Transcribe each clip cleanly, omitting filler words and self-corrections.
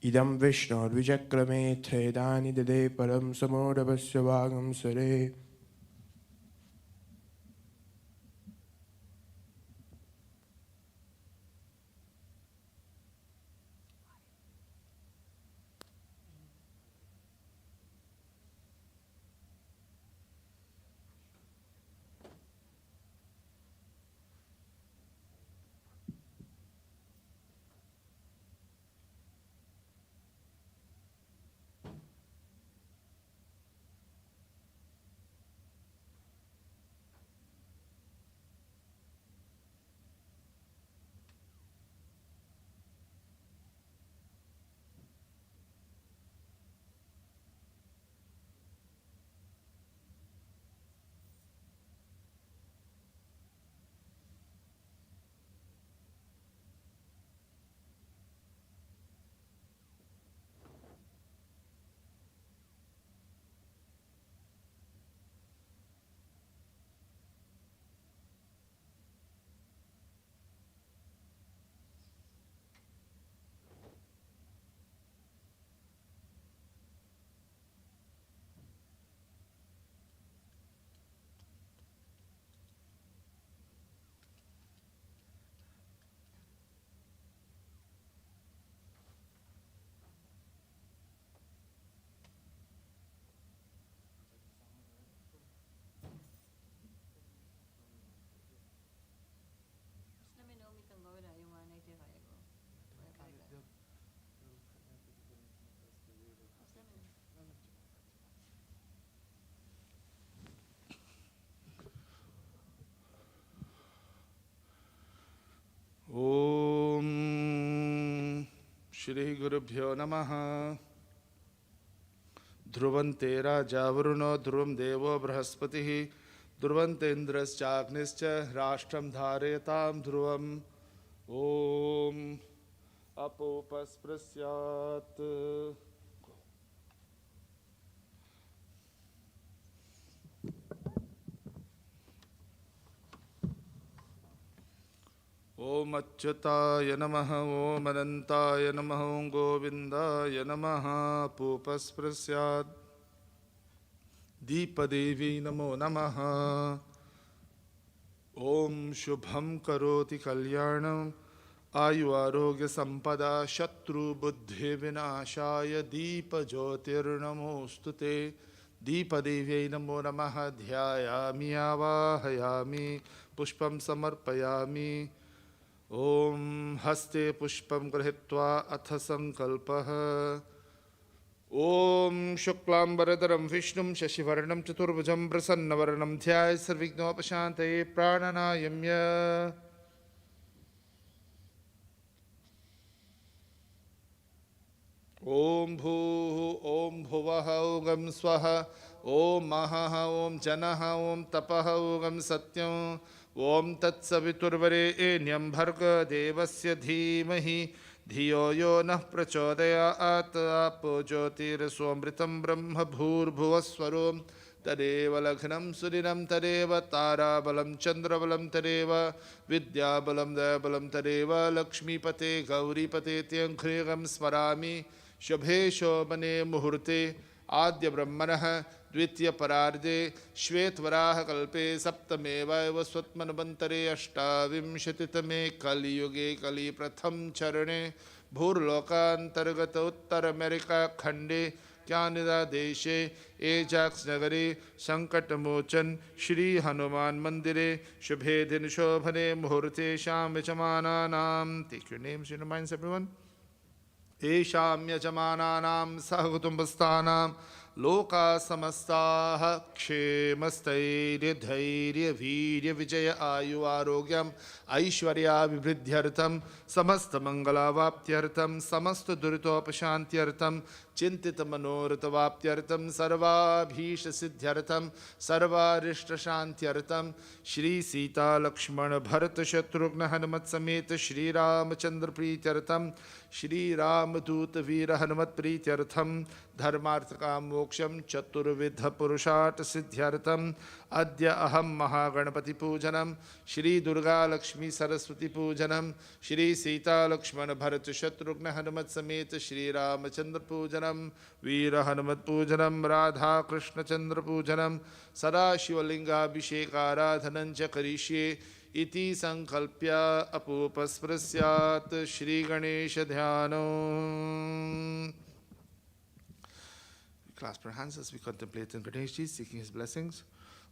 इदं विष्णोर्विचक्रमे छेदानि ददे परं समोरभस्य वागं सरे ओम श्री गुरुभ्यो नमः। ध्रुवन्ते राजा वरुणो ध्रुवं देवो बृहस्पतिः ध्रुवन्ते इन्द्रश्चाग्निश्च राष्ट्रं धारयतां ध्रुवम्। ओम अपोपस्पृश्यात्। ओम अच्युताय नमः। ओम अनंताय नमः। ओम गोविंदाय नमः। पूपस्पृश्यात्। दीपदेवी नमो नमः। ओम शुभं करोति कल्याणं आयु आरोग्य संपदा शत्रु बुद्धि विनाशाय दीपज्योतिर्नमोस्तुते। दीपदेव्यै नमो नमः। ध्यायामि आवाहयामि पुष्पं समर्पयामि। ओम हस्ते पुष्पं गृहीत्वा अथ संकल्पः। ओम शुक्लांबरधरं विष्णुं शशिवर्णं चतुर्भुजं प्रसन्नवदनं ध्यायेत् सर्वविघ्नोपशान्तये प्राणनायम्य। ओम भूः ओम भुवः ओम स्वः ओम महः ओम जनः ओम तपः ओम सत्यं ओम तत्सवितुर्वरेण्यं भर्गदेवस्य धीमहि धियो यो नः प्रचोदयात्। आपो ज्योतिरसोऽमृतं ब्रह्म भूर्भुवस्वरो तदेव लग्नं सुदिनं तदेव ताराबलं चन्द्रबलं तदेव विद्याबलं दयाबलं तदेव लक्ष्मीपते गौरीपते त्यङ्घ्रिगं स्मरामि। शुभे शोभने मुहूर्ते आद्य ब्रह्मणः द्वितीय परार्धे श्वेतवराह कल्पे सप्तमे वैवस्वत्मन्वन्तरे अष्टाविंशतितमे कलियुगे कलि प्रथम चरणे भूर्लोकान्तर्गत उत्तर अमेरिका खंडे कैनेडा देशे एजाक्स नगरे संकटमोचन श्री हनुमान मंदिरे शुभे दिन शोभने मुहूर्ते शाम यजमानानां take your names in your minds everyone। येषां यजमानानां सहकुटुम्बस्थानां लोका समस्ताः क्षेमस्थैर्यधैर्यवीर्यविजय आयु आरोग्यम् ऐश्वर्याभिवृद्ध्यर्थं समस्तमङ्गलावाप्त्यर्थं समस्तदुरितोपशान्त्यर्थं चिंतित मनोरथ वाप्त्यर्थम सर्वाभीष्ट सिद्ध्यर्थम सर्वारिष्ट शांत्यर्थम श्री सीता लक्ष्मण भरत शत्रुघ्न हनुमत समेत श्री रामचंद्र प्रीत्यर्थम श्री रामदूत वीर हनुमत प्रीत्यर्थम धर्मार्थ काम मोक्षम चतुर्विध पुरुषार्थ सिद्ध्यर्थम अद्य अहम महागणपति पूजनम श्री दुर्गा लक्ष्मी सरस्वती पूजनम श्री सीता लक्ष्मण भरत शत्रुघ्न हनुमत समेत श्री रामचंद्र पूजनम वीर हनुमत पूजनम राधा कृष्ण चंद्र पूजनम सदाशिवलिंगाभिषेकाराधनं च करिष्ये इति संकल्प्य अपूपस्पृश्यात् श्री गणेश ध्यानो. Clasp our hands as we contemplate on Ganeshji, seeking his blessings.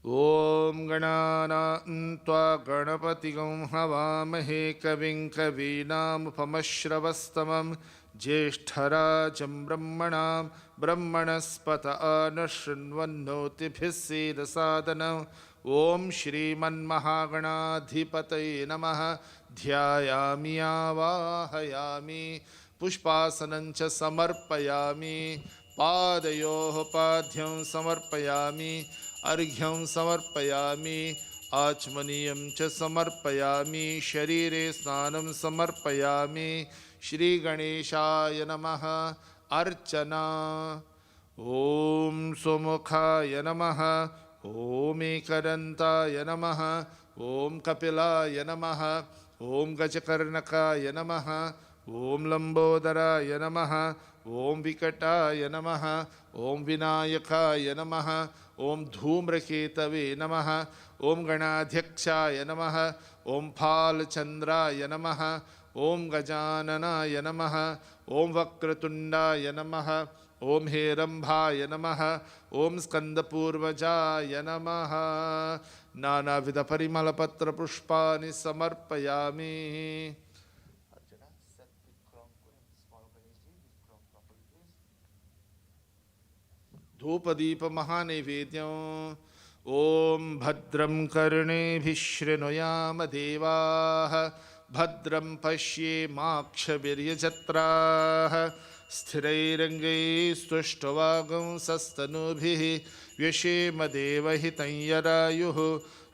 Om Ganana Tva Ganapatigam Havamahe Kavim Kavinam Upamashravastamam Jeshtarajam Brahmanam Brahmanaspata Anashrinvannotibhisida Sadhanam. Om Shriman Mahaganadhipataye Namaha Dhyayami Avahayami Pushpasanancha Samarpayami पादयोः पाद्यं समर्पयामि अर्घ्यं समर्पयामि आचमनीयं च समर्पयामि शरीरे स्नानं समर्पयामि श्री गणेशाय नमः अर्चना. ओम सुमुखाय नमः ओम एकदन्ताय नमः ओम कपिलाय नमः ओम गजकर्णकाय नमः ओम लंबोदराय नमः ओम विकटाय नमः ओम विनायकाय नमः ओम धूम्रकेतवे नमः ओम गणाध्यक्षाय नमः ओम फालचंद्राय नमः ओम गजाननाय नमः ओम वक्रतुंडाय नमः ओम हेरंभाय नमः ओम स्कंदपूर्वजाय नमः. नानाविध परिमलपत्र पुष्पाणि समर्पयामि. धूपदीप महानैवेद्यं. ओम भद्रं कर्णेभिः शृणुयाम देवाः भद्रं पश्येमाक्षवीर्यजत्राः स्थिरैरङ्गैस्तुष्टुवागुंसस्तनूभिः व्यशेम देवहितं यदायुः.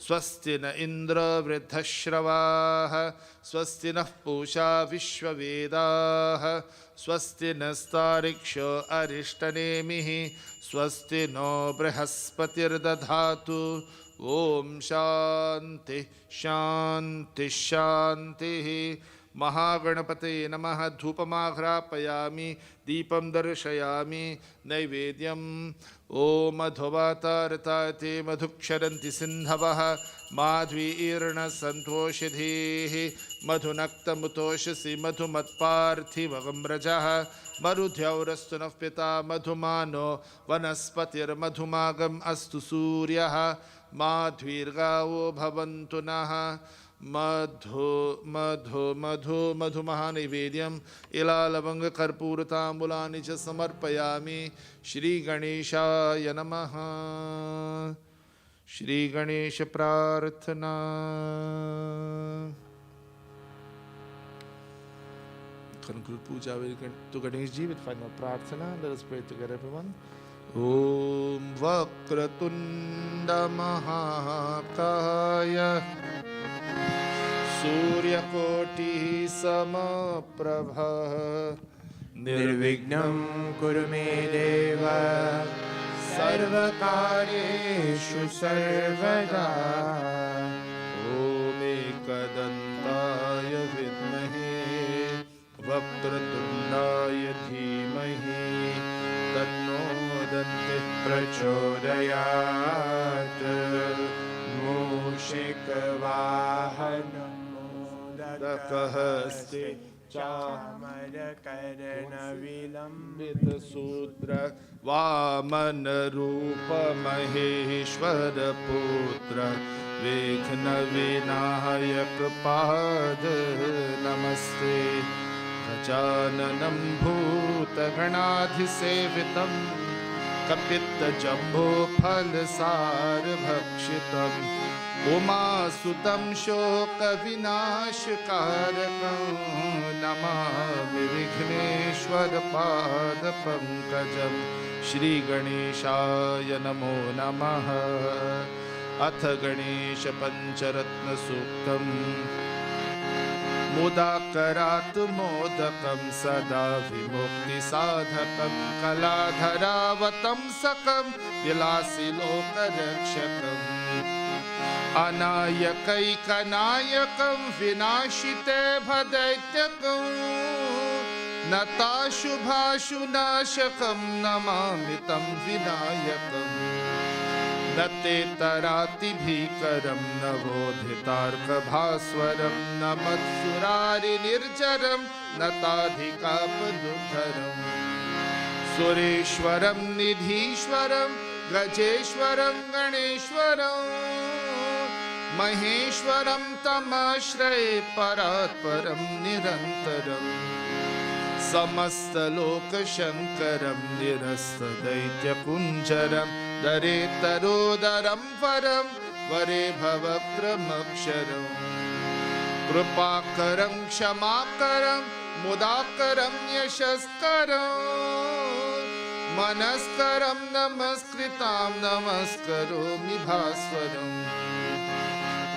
स्वस्ति न इन्द्र वृद्धश्रवाः स्वस्ति नः पूषा विश्ववेदाः स्वस्ति नस्तारिक्षो अरिष्टनेमिः स्वस्ति नो बृहस्पतिर्दधातु. ओम शांति शांति शांति. महागणपते नमः. धूपमाघ्रापयामि दीपं दर्शयामि नैवेद्यं. ओम मधुवातारताते मधुक्षरन्ति सिन्धवः माध्वीर्णसन्तोषधीः मधुनक्तमुतोषसि मधुमत्पार्थिवगम्रजः मरुद्यौरस्तु नः पिता मधुमानो वनस्पतिर्मधुमागम् अस्तु सूर्यः माध्वीर्गावो भवन्तु नः. मधु मधु मधु मधु महानैवेद्यम इलालवंग कर्पूरताम्बूलानि च समर्पयामि. श्री गणेशाय नमः. श्री गणेश प्रार्थना. Conclude puja to Ganesh ji with final prarthana. Let us pray together, everyone. Om Vakratunda Mahakaya सूर्यकोटि समप्रभा निर्विघ्नं कुरु मे देव सर्वकार्येषु सर्वदा. ओम एकदन्ताय विद्महे वक्रतुण्डाय धीमहि तन्नो दन्तिः प्रचोदयात्. मूषिकवाहनं दकहस्ते चामरकर्णविलम्बितसूत्र वामन रूप महेश्वर पुत्र विघ्न विनायक पाद नमस्ते. गजाननं भूतगणाधिसेवितं कपित्तजम्बो फलसारभक्षितम् उमासुतं शोकविनाशकारकं नमामि विघ्नेश्वरपादपङ्कजं श्रीगणेशाय नमो नमः। अथ गणेशपञ्चरत्नसूक्तम् मुदाकरात् मोदकं सदा विमुक्तिसाधकं कलाधरावतंसकं विलासिलोकरक्षकम् अनायकैकनायकं विनाशिते भदैत्यकं नताशुभाशुनाशकं नमामि तं विनायकम् न ते तरातिभीकरं न बोधितार्कभास्वरं न मत्सुरारिनिर्जरं न ताधिकापदुद्धरम् सुरेश्वरं निधीश्वरं गजेश्वरं गणेश्वरं महेश्वरं तमाश्रये परात्परं निरन्तरम् समस्तलोकशङ्करं निरस्तदैत्यकुञ्जरं दरेतरोदरं परं वरे भवक्रमक्षरम् कृपाकरं क्षमाकरं मुदाकरं यशस्करं मनस्करं नमस्कृतां नमस्करोमि भास्वरम्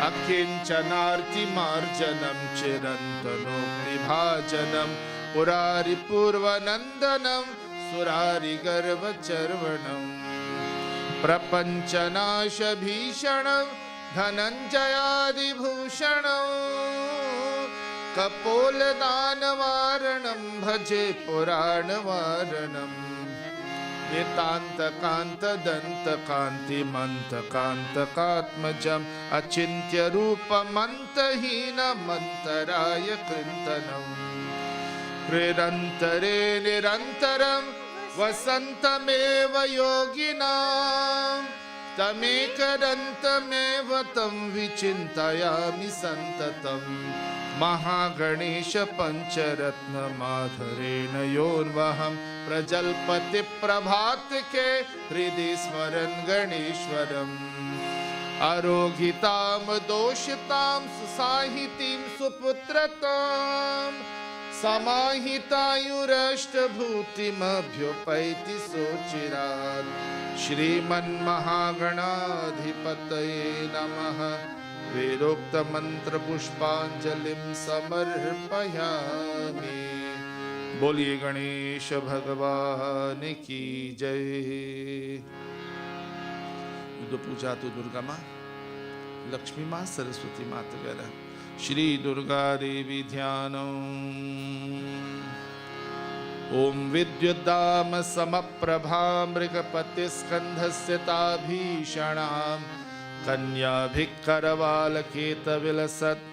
अकिञ्चनार्तिमार्जनं चिरन्तनोक्तिभाजनं पुरारिपूर्वनन्दनं सुरारिगर्वचर्वणम् प्रपञ्चनाशभीषणं धनञ्जयादिभूषणं कपोलदानवारणं भजे पुराणवारणम् नितान्तकान्तदन्तकान्तिमन्तकान्तकात्मजम् अचिन्त्यरूपमन्तहीनमन्तराय कृन्तनम् निरन्तरे निरन्तरं वसन्तमेव योगिनां तमेकरन्तमेव तं विचिन्तयामि सन्ततम् महागणेश पञ्चरत्नमाधरेण योन्वहं प्रजल्पति प्रभातके हृदि स्मरन् गणेश्वरम् अरोगितां दोषितां सुसाहितीं सुपुत्रताम् समाहितायुरष्टभूतिमभ्युपैति सोचिरात् श्रीमन्महागणाधिपतये नमः। वेदोक्तमन्त्रपुष्पाञ्जलिं समर्पयामि। बोलिए गणेश भगवान की जय। युद्ध पूजा तो दुर्गा माँ, लक्ष्मी माँ, सरस्वती माँ वगैरह। श्री दुर्गा देवी ध्यानम्। ओम विद्युद्दाम समप्रभा मृगपतिस्कन्धस्य ताभीषणां कन्याभिकरवालकेतविलसत्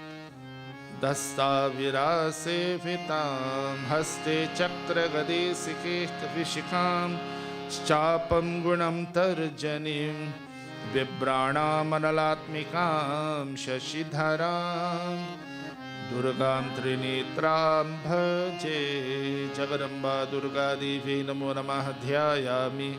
दस्ताविरासेवितां हस्ते चक्रगदे सिकेष्टविशिखां चापं गुणं तर्जनीं बिभ्राणामनलात्मिकां शशिधरां दुर्गां त्रिनेत्रां भजे। जगदम्बा दुर्गा देवी नमो नमः। ध्यायामि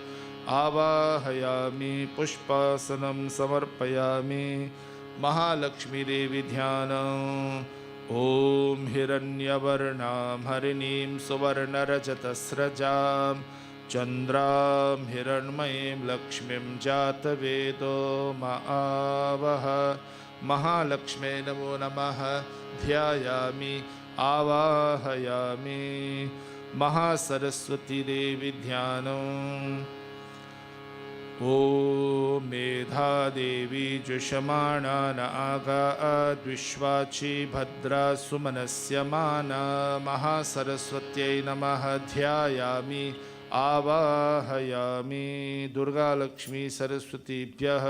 आवाहयामि पुष्पासनं समर्पयामि। महालक्ष्मी देवी ध्यानम्। ॐ हिरण्यवर्णां हरिणीं सुवर्णरजतस्रजां चन्द्रां हिरण्मयीं लक्ष्मीं जातवेदो महावह। महालक्ष्मे नमो नमः। ध्यायामि आवाहयामि। महासरस्वती देवी ध्यानम्। ॐ मेधा देवी जुषमाणा न आगाद्विश्वाची भद्रा सुमनस्य माना। महासरस्वत्यै नमः। ध्यायामि आवाहयामि। दुर्गा लक्ष्मी सरस्वतीभ्यः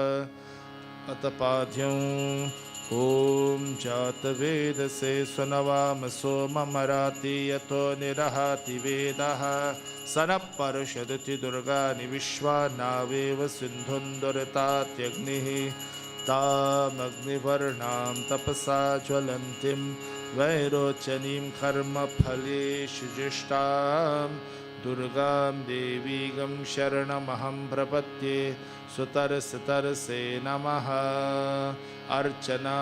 अतपाद्यम्। ॐ जातवेदसे स्वनवामसो ममराति यतो निरहाति वेदः सनः पर्षदति दुर्गानि विश्वा नावेव सिन्धुन्दुरतात्यग्निः तामग्निवर्णां तपसा ज्वलन्तीं वैरोचनीं कर्मफलेषु जुष्टां दुर्गां देवीगं शरणमहं प्रपद्ये सुतरसे नमः अर्चना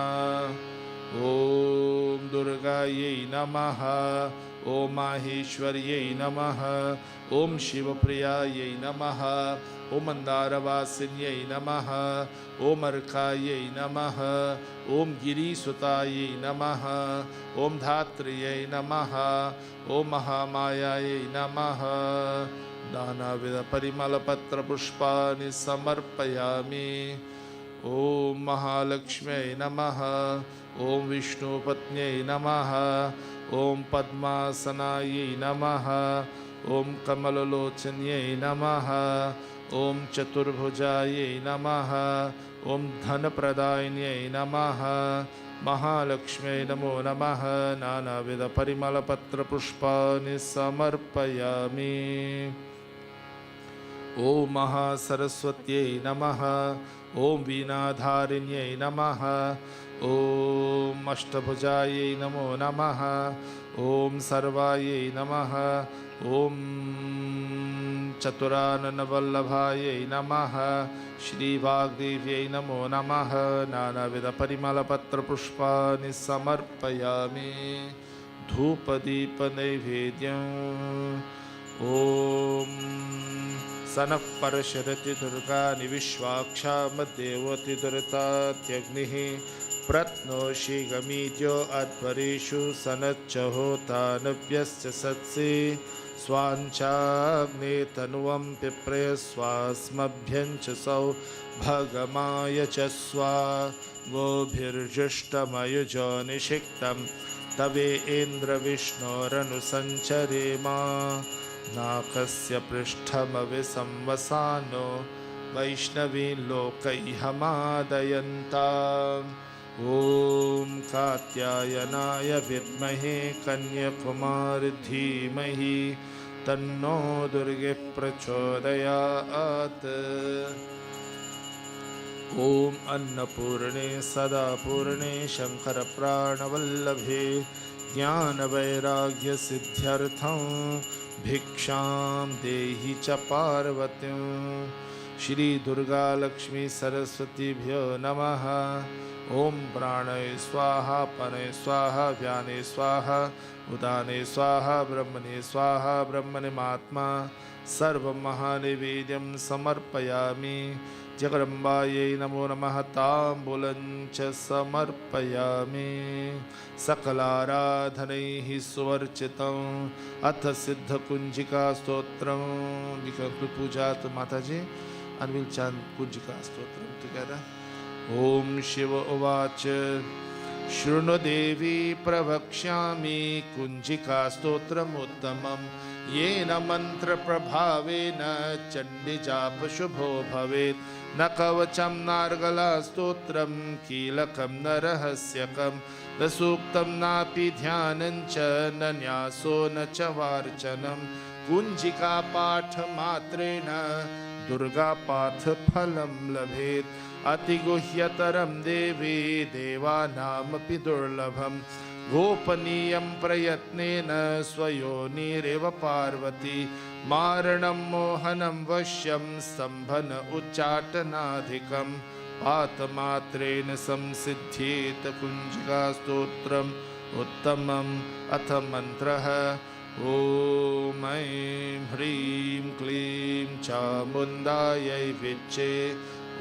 ॐ दुर्गायै नमः ॐ माहेश्वर्यै नमः ॐ शिवप्रियायै नमः ॐ मन्दारवासिन्यै नमः ॐ अर्कायै नमः ॐ गिरिसुतायै नमः ॐ धात्र्यै नमः ॐ महामायायै नमः नानाविधपरिमलपत्रपुष्पाणि समर्पयामि ॐ महालक्ष्म्यै नमः ॐ विष्णुपत्न्यै नमः ॐ पद्मासनायै नमः ॐ कमललोचन्यै नमः ॐ चतुर्भुजायै नमः ॐ धनप्रदायिन्यै नमः महालक्ष्म्यै नमो नमः नानाविधपरिमलपत्रपुष्पाणि समर्पयामि ॐ महासरस्वत्यै नमः ॐ वीणाधारिण्यै नमः ॐ अष्टभुजायै नमो नमः ॐ सर्वायै नमः ॐ चतुराननवल्लभायै नमः श्रीवाग्देव्यै नमो नमः नानाविधपरिमलपत्रपुष्पाणि समर्पयामि धूपदीपनैवेद्यम् ॐ सनः परशरति दुर्गानि विश्वाक्षामद्देवति दुरितात्यग्निः प्रत्नोषि गमीद्यो अध्वरेषु सनच्च होतानव्यश्च सत्सि स्वाञ्चाग्ने तनुवं पिप्रयस्वास्मभ्यं च सौभगमाय च स्वा गोभिर्जुष्टमयुजो निषिक्तं तवे इन्द्रविष्णोरनुसञ्चरेमा नाकस्य पृष्ठमविसंवसानो वैष्णवीं लोकैहमादयन्ताम् ॐ कात्यायनाय विद्महे कन्याकुमारी धीमहि तन्नो दुर्गे प्रचोदयात् ॐ अन्नपूर्णे सदा पूर्णे शङ्करप्राणवल्लभे ज्ञानवैराग्यसिद्ध्यर्थं भिक्षां देहि च पार्वतीं श्री दुर्गा लक्ष्मी सरस्वतीभ्यो नमः ॐ प्राणय स्वाहा पनय स्वाहा व्याने स्वाहा उदाने स्वाहा ब्रह्मणे स्वाहा ब्रह्मणिमात्मा सर्वमहानिवेद्यं समर्पयामि जगदम्बायै नमो नमः ताम्बूलं च समर्पयामि सकलाराधनैः सुवर्चितम् अथ सिद्धकुञ्जिका स्तोत्रं पूजा तो माताजी and we'll chant Kunjika Stotram together. Om Shiva Uvac Shruno Devi Pravakshami Kunjika Stotram Uttamam Yena Mantra Prabhavena Chandi Japa Shubho Bhavet Nakavacham Nargala Stotram Kilakam Narahasyakam Dasuktam Napi Dhyanancha Nanyaso Nachavarchanam Kunjika Patha Matrena Durga Path Phalam Labhet Atiguhyataram Devi Devanamapi Durlabham Gopaniyam Prayatnena Swayonireva Parvati Maranam Mohanam Vashyam Sambhana Uchatanadhikam Patamatrena Samsiddhyeta Kunjika Stotram Uttamam Atha Mantraha Om Aim Hrim Klim Chamundayai Viche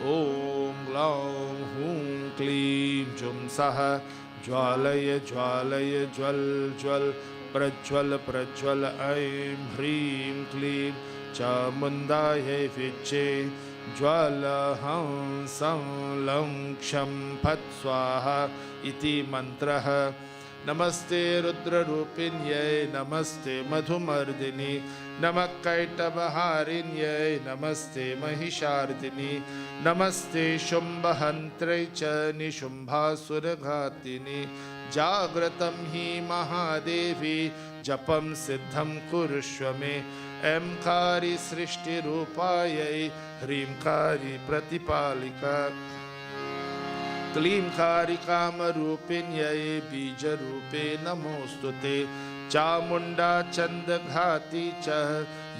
Om Glam Hum Klim Jum Saha Jwalaya Jwalaya Jwal Jwal Prajwal Prajwal Aim Hrim Klim Chamundayai Viche Jwala Ham Sam Lam Ksham Phat Swaha Iti Mantraha Namaste Rudra Rupinyai Namaste Madhumardini Namak Kaitavaharinye Namaste Mahishardini Namaste Shumbhahantrecha Nishumbhasuraghatini Jagratam hi Mahadevi Japam Siddham Kurushvame Emkari Srishti Rupayai Hrimkari Pratipalika Klimkari Kamarupinyai Bija Rupe Namostute Chamunda चन्दघाती च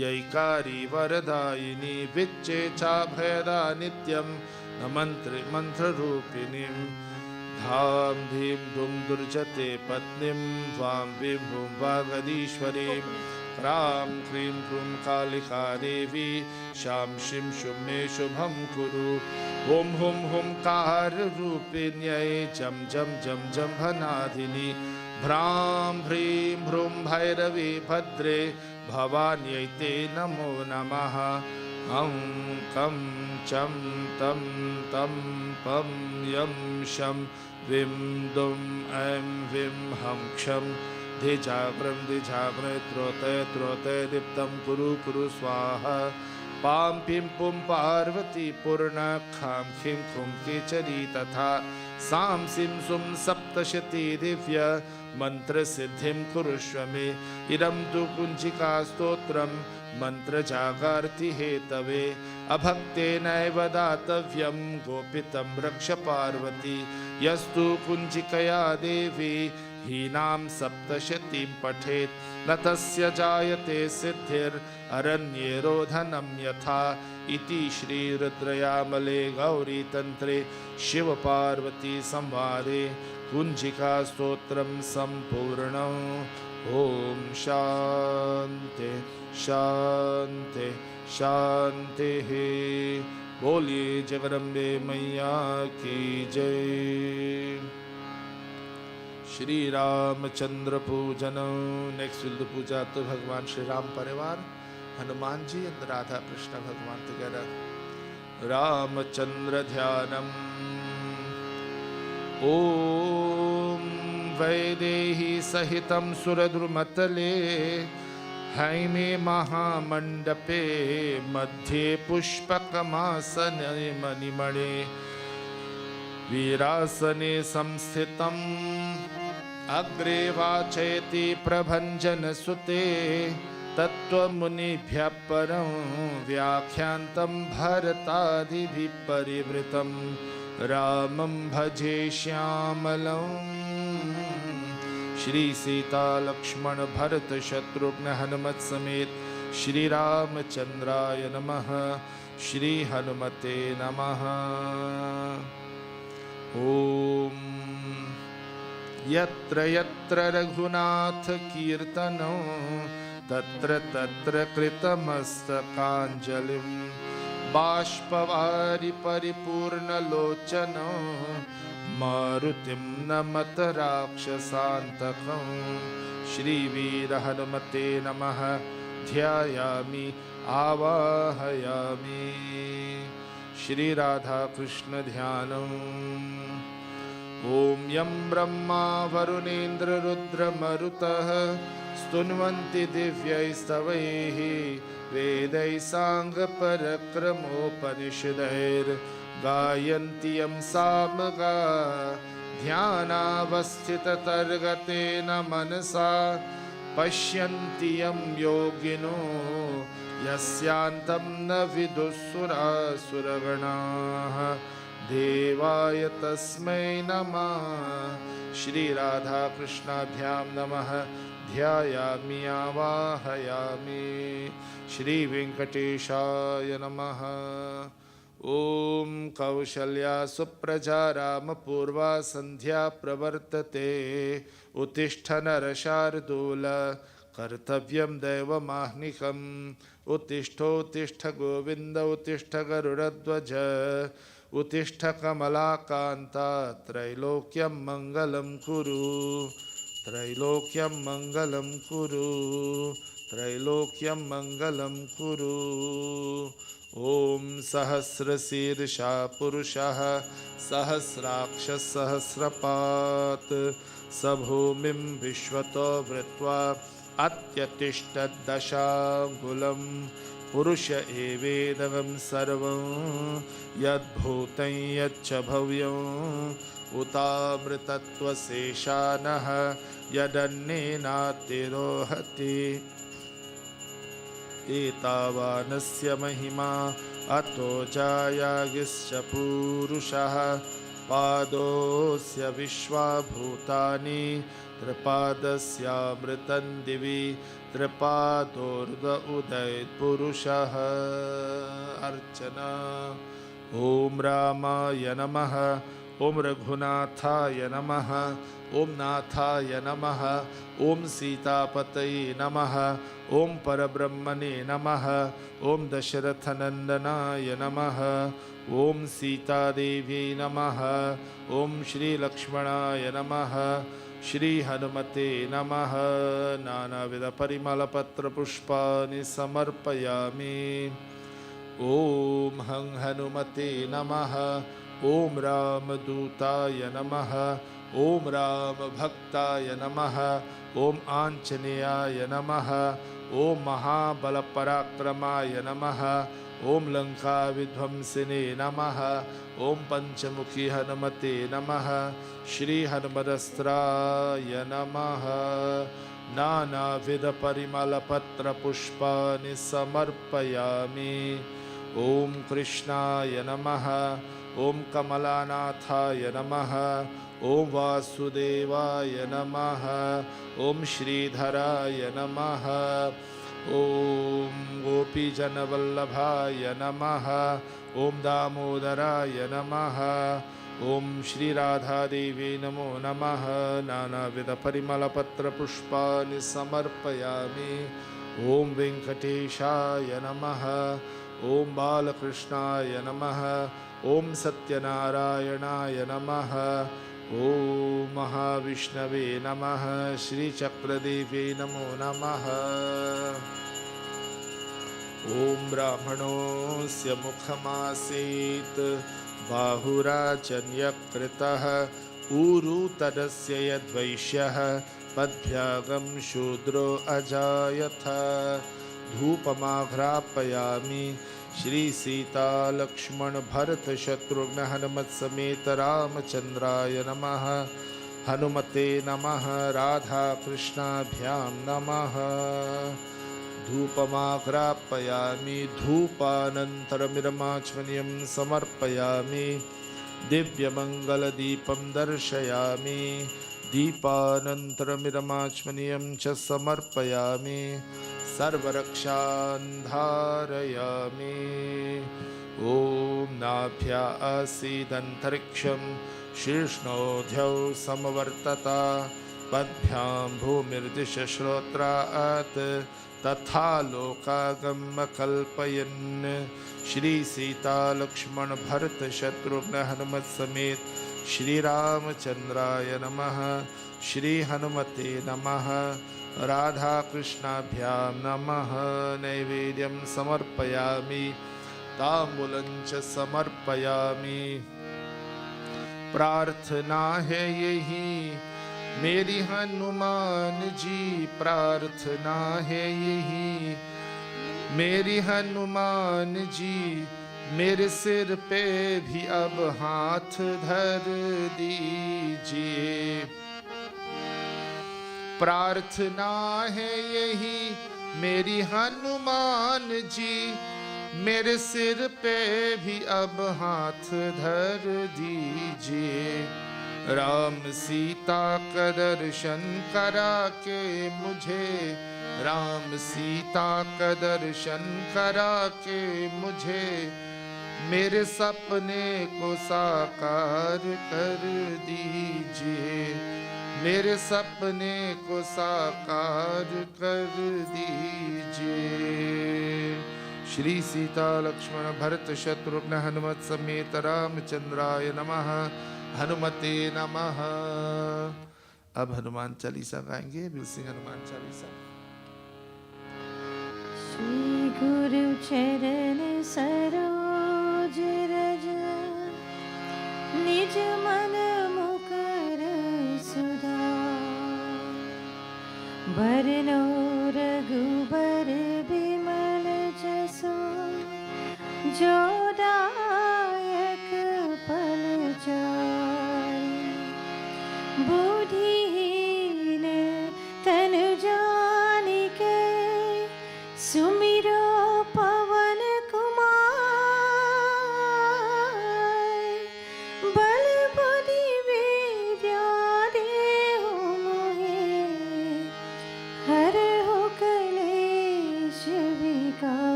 यैकारी वरदायिनी विच्चे चाभयदा नित्यं न मन्त्ररूपिणीं धाम धीं धुं दुर्जते पत्नीं वां विभुं वागदीश्वरीं ह्रां क्रीं क्रूं कालिका देवी शां शिं शुं मे शुभं कुरु हुं हुं हुंकाररूपिण्यै जं जं जं जम्भनादिनी भ्रां भ्रीं भ्रूं भैरवी भद्रे भवान्यै ते नमो नमः अं कं चं तं तं पं यं शं विं दुं ऐं विं हं क्षं धिजाग्रं धिजाग्रय त्रोतय दीप्तं कुरु कुरु स्वाहा पां पिं पुं पार्वती पूर्ण खां खीं खुं केचरी तथा सां सिं सुं सप्तशती दिव्य मन्त्रसिद्धिं कुरुष्व मे इदं तु कुञ्चिका स्तोत्रं मन्त्रजागार्ति हेतवे अभक्तेनैव दातव्यं गोपितं रक्ष पार्वती यस्तु कुञ्चिकया देवी हीनां सप्तशतीं पठेत् न तस्य जायते सिद्धिररण्ये रोधनं यथा इति श्रीरुद्रयामले गौरीतन्त्रे शिवपार्वती संवादे कुञ्जिका स्तोत्रं सम्पूर्णम् ॐ शान्ति शान्ति शान्तिः बोलिए जगदम्बे मैया की जय। श्री रामचंद्र पूजन नेक्स्ट विल द पूजा तो भगवान श्री राम परिवार हनुमान जी and राधा कृष्ण भगवान together रामचंद्र ध्यानम ओम वैदेही सहितं सुरद्रुमतले हैमे महामंडपे मध्ये पुष्पकमासने मणिमणे वीरासने संस्थितम् अग्रे वाचयति प्रभञ्जनसुते तत्त्वमुनिभ्यः परं व्याख्यान्तं भरतादिभिः परिवृतं रामं भजे श्यामलं श्री सीता लक्ष्मण भरत शत्रुघ्न हनुमत समेत श्री रामचंद्राय नमः श्री हनुमते नमः। ओम यत्र यत्र रघुनाथ कीर्तनो तत्र तत्र कृतमस्तकाञ्जलिं बाष्पवारि परिपूर्णलोचनो मारुतिं नमत राक्षसान्तकं श्रीवीर हनुमते नमः ध्यायामि आवाहयामि। श्री राधा कृष्ण ध्यानम् ओम यं ब्रह्मा वरुणेन्द्र रुद्र मरुतः स्तुन्वन्ति दिव्यैस्तवैः वेदैः साङ्गपरक्रमोपनिषदैर्गायन्ति यं सामगा ध्यानावस्थिततर्गतेन मनसा पश्यन्ति यं योगिनो यस्यान्तं न विदुःसुरासुरगणाः देवाय तस्मै नमः। श्री राधा कृष्णाभ्यां नमः ध्यायामि आवाहयामि। श्री वेंकटेशाय नमः। ओम कौशल्या सुप्रजा रामपूर्वा संध्या प्रवर्तते उत्तिष्ठ नरशार्दूल कर्तव्यं दैवमाह्निकम् उत्तिष्ठोत्तिष्ठ गोविन्द उत्तिष्ठ गरुडध्वज उत्तिष्ठ कमलाकान्ता त्रैलोक्यं मङ्गलं कुरु त्रैलोक्यं मङ्गलं कुरु त्रैलोक्यं मङ्गलं कुरु। ॐ सहस्रशीर्षा पुरुषः सहस्राक्षः सहस्रपात् स भूमिं विश्वतो वृत्वा अत्यतिष्ठद्दशाङ्गुलं पुरुष एवेदं सर्वं यद्भूतं यच्च भव्यं उतामृतत्वशेषानः यदन्नेनातिरोहति एतावानस्य महिमा अतो जायागिश्च पुरुषः पादोऽस्य विश्वाभूतानि त्रिपादस्यामृतं दिवि त्रिपादोर्द उदयपुरुषः अर्चना। ॐ रामाय नमः। ॐ रघुनाथाय नमः। ॐ नाथाय नमः। ॐ सीतापतये नमः। ॐ परब्रह्मणे नमः। ॐ दशरथनन्दनाय नमः। ॐ सीतादेव्यै नमः। ॐ श्रीलक्ष्मणाय नमः। श्रीहनुमते नमः। नानाविधपरिमलपत्रपुष्पाणि समर्पयामि। ॐ हं हनुमते नमः। ॐ रामदूताय नमः। ॐ रामभक्ताय नमः। ॐ आञ्जनेयाय नमः। ॐ महाबलपराक्रमाय नमः। ॐ लङ्काविध्वंसिने नमः। ॐ पञ्चमुखी हनुमते नमः। श्रीहनुमदस्त्राय नमः। नानाविधपरिमलपत्रपुष्पाणि समर्पयामि। ॐ कृष्णाय नमः। ॐ कमलानाथाय नमः। ॐ वासुदेवाय नमः। ॐ श्रीधराय नमः। ॐ गोपीजनवल्लभाय नमः। ॐ दामोदराय नमः। ॐ श्रीराधादेवी नमो नमः। नानाविधपरिमलपत्रपुष्पाणि समर्पयामि। ॐ वेङ्कटेशाय नमः। ॐ बालकृष्णाय नमः। ॐ सत्यनारायणाय नमः। ॐ महाविष्णवे नमः। श्रीचक्रदेवे नमो नमः। ॐ ब्राह्मणोऽस्य मुखमासीत् बाहुराजन्यकृतः ऊरुतरस्य यद्वैश्यः पद्भ्यागं शूद्रो अजायथ। धूपमाघ्रापयामि। श्री सीता लक्ष्मण भरत शत्रुघ्न हनुमत समेत रामचंद्राय नमः। हनुमते नमः। राधा कृष्णाभ्यां नमः। धूपमाघ्रापयामि। धूपानन्तरमिदमाचमनीयं समर्पयामि। दिव्यमङ्गलदीपं दर्शयामि। दीपानन्तरमिदमाचमनीयं च समर्पयामि। सर्वरक्षान् धारयामि। ॐ नाभ्या आसीदन्तरिक्षं शीर्ष्णोऽध्यौ समवर्तता। पद्भ्यां भूमिर्दिशश्रोत्रात् तथा लोकागम कल्पयन्। श्री सीता लक्ष्मण भरत शत्रुघ्न हनुमत समेत श्री रामचंद्राय नमः। श्री हनुमते नमः। राधा कृष्णाभ्यां नमः। नैवेद्यं समर्पयामि। ताम्बूलं च समर्पयामि। प्रार्थना है यही मेरी हनुमान जी, प्रार्थना है यही मेरी हनुमान जी, मेरे सिर पे भी अब हाथ धर दीजिए। प्रार्थना है यही मेरी हनुमान जी, मेरे सिर पे भी अब हाथ धर दीजिए। राम सीता का दर्शन करा के मुझे, राम सीता का दर्शन करा के मुझे, मेरे सपने को साकार कर दीजिए। मेरे सपने को साकार कर दीजिए। श्री सीता लक्ष्मण भरत शत्रुघ्न हनुमत समेत रामचंद्राय नमः। हनुमते नमः। अब हनुमान चालीसा गाएंगे। बिल सिंह हनुमान चालीसा। श्री गुरु चरण सरोज रज, निज मन मुकर सुधार। बरनो रघुबर बिमल जसो, जो दायक फल चारि। बुद्धिहीन तनु जानिके, सुमिरो पवन कुमार। बल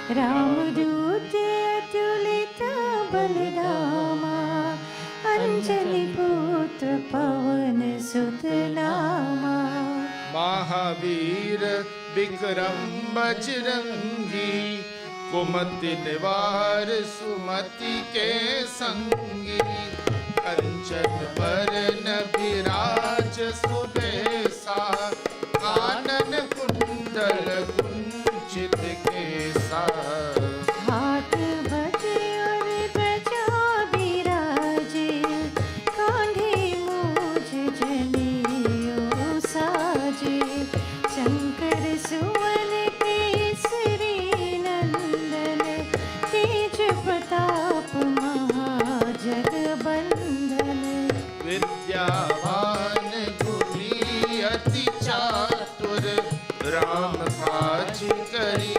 रामदूत अतुलित बलधामा अंजनी पुत्र पवन सुत नामा। महावीर विक्रम बजरंगी कुमति निवार सुमति के संगी। कंचन बरन विराज सुबेसा कानन कुंडल कुंचित केसा। हाथ बजे और ध्वजा बिराजे कांधे मूछ जनेऊ साजे। शंकर सुवन केसरी नंदन तेज प्रताप महाजगबंदन। विद्यावान गुणी अति चातुर राम काज करी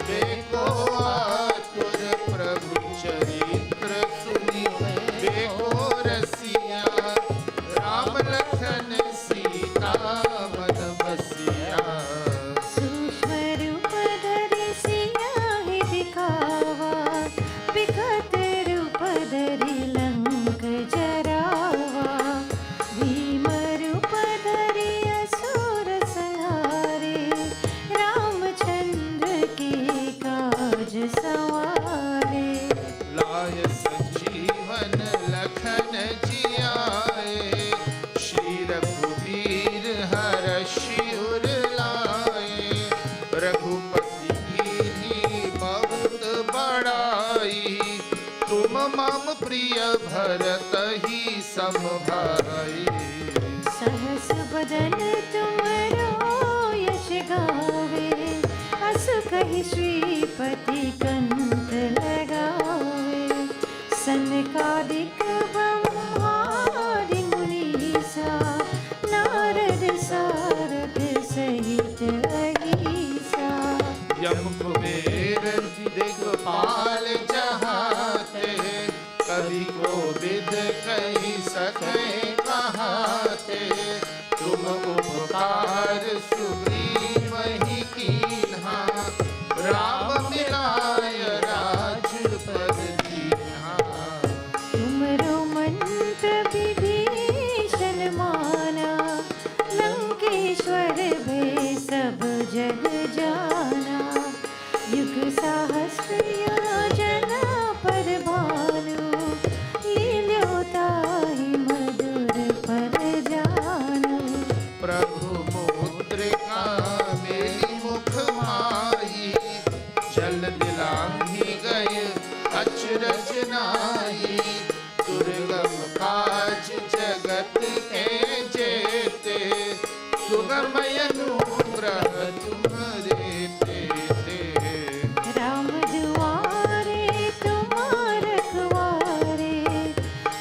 बेको आतुर। प्रभु चरित्र सुनि बेको रसिया राम लखन सीता मन बसिया। सूक्ष्म रूप धरि सियाहि दिखावा विकट रूप धरि लंक जरावा। भीम रूप धरि असुर संहारे रामचंद्र के काज सवारे। लाय संजीवन लखन जियाए श्री रघुवीर हर्षि उर लाए। रघुपति कीन्ही बहुत बड़ाई तुम मम प्रिय भरत ही सम भाई। सहस बदन तुमरो यश गावे अस कहि श्रीपति कंठ लगावे। सनकादिक ब्रह्मादि मुनीसा नारद सारद सहित अहिसा। यम कुबेर दिगपाल जहाते कवि को विद कही सके कहाते। तुम उपकार सुग्रीव ही कीन्हा राम मिलाय राजपद दीन्हा। तुमरो मंत्र विभीषण माना लंकेश्वर भय सब जग जाना। युग सहस्र योजना पर भानु लील्यो ताहि मधुर पर जानु। प्रभु मुद्रिका मेरी मुख माही जल दिलांघि गए अचरज नाई। दुर्गम काज जगत के जेते सुगम अनुग्रह तुम्हारे तेते। राम दुआरे तुम रखवारे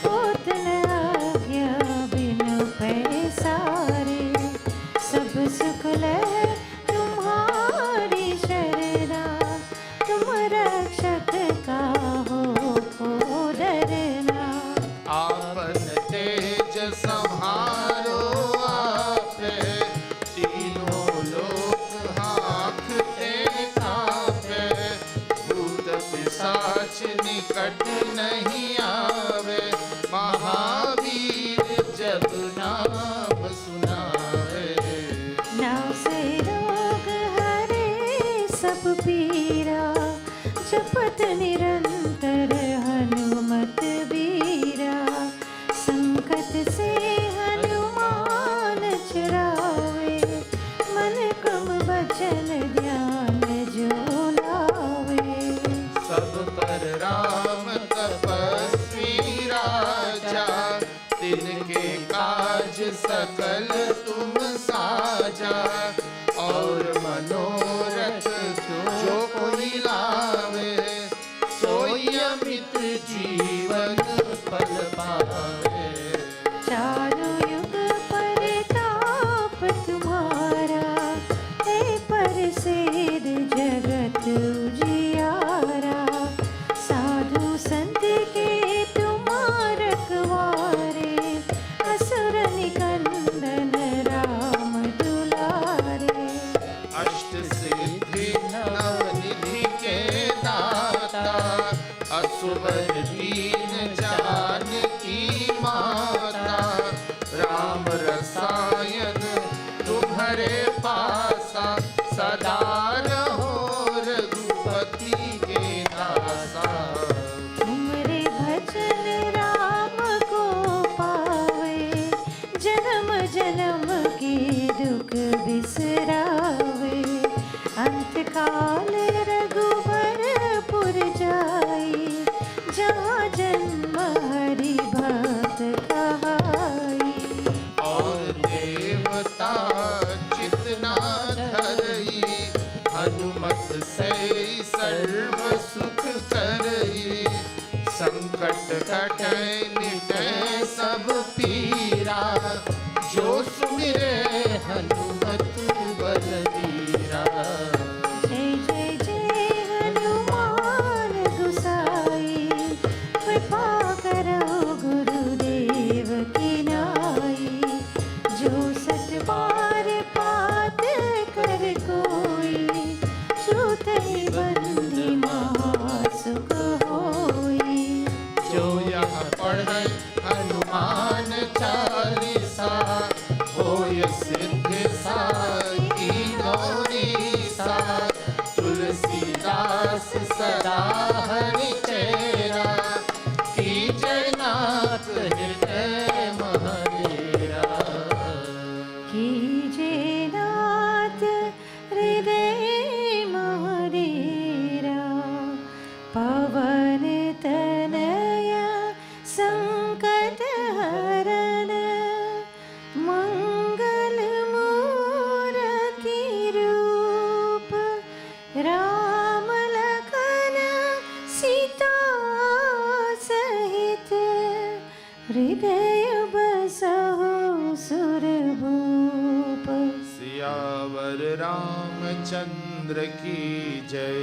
होत न आज्ञा बिनु पैसारे। सब सुख लहै तुम्हारी शरणा तुम रक्षक काहू को डरना। आपन तेज संहारो आपे तीनों लोक हाँकते कांपे। भूत पिशाच निकट नहीं आवे महावीर जब नाम सुनावे। नासे रोग हरे सब पीरा जपत निरंतर हनुमत बीरा। संकट से हनुमान छुड़ावे मन क्रम वचन ध्यान जो लावे। सब पर राम तपस्वी राजा तिनके काज सकल तुम साजा। और मनोरथ जो कोई लावे सोई अमित जीवन फल पावे। चारों युग परताप तुम्हारा है परसिद्ध जगत उजियारा। साधु संत के तुम रखवारे असुर निकंदन राम दुलारे। अष्ट सिद्धि नवनिधि के बिसरावे, अंतकाल रघुबरपुर जाई, जहाँ जन्म हरि भक्त कहाई। और देवता जितना धरई, हनुमत से सर्व सुख करई। संकट कटै मिटै सब पीरा, जो सुमिरै हनुमत बलबीरा। जय जय जय हनुमान गुसाई, कृपा करो गुरुदेव की नाई। जो सत बार पात कर कोई, छूटहि बंदी महासुख होई। जो यहाँ पढ़ै हनुमान चालीसा, होय सिद्ध साई गौरीसा। तुलसीदास सदा हरि चेरा, कीजय नाथ हृदय महडेरा। कीजे नाथ हृदय महडेरा। पवन तनय संकट हरन, मंगल मूर्ति रूप। राम लखन सीता सहित, हृदय बसहु सुरभूप। सियावर रामचंद्र की जय,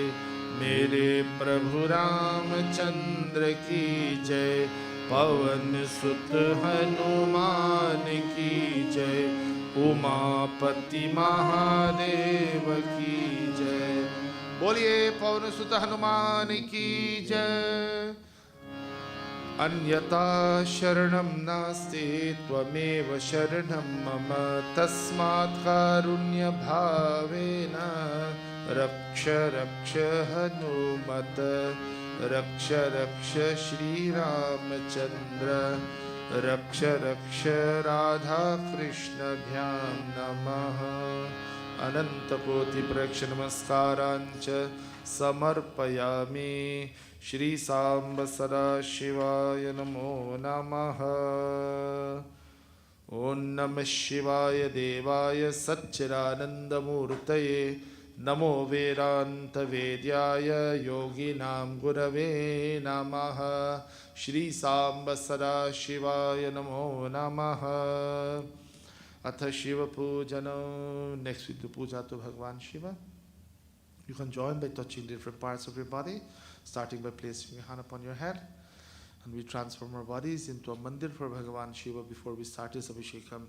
मेरे प्रभु रामचंद्र की जय। पवन सुत हनुमान की जय, उमापति महादेव की जय। बोलिए पवन सुत हनुमान की जय। अन्यथा शरणं नास्ति, त्वमेव शरणं मम। तस्मात् कारुण्य भावेन, रक्ष रक्ष हनुमत। रक्ष रक्ष श्रीरामचंद्र, रक्ष रक्ष राधा कृष्णभ्यां नमः। अनंतकोटि प्रदक्षिण नमस्कारांच समर्पयामि। श्री सांब सदाशिवाय नमो नमः। ओम नमः शिवाय देवाय सच्चिदानंदमूर्तये, नमो वेदांत वेद्याय योगिनां गुरवे नमः। श्री सांब सदाशिवाय नमो नमः। अथ शिव पूजन। Next week to puja to Bhagwan Shiva. You can join by touching different parts of your body, starting by placing your hand upon your head. And we transform our bodies into a mandir for Bhagavan Shiva before we start this Abhishekam.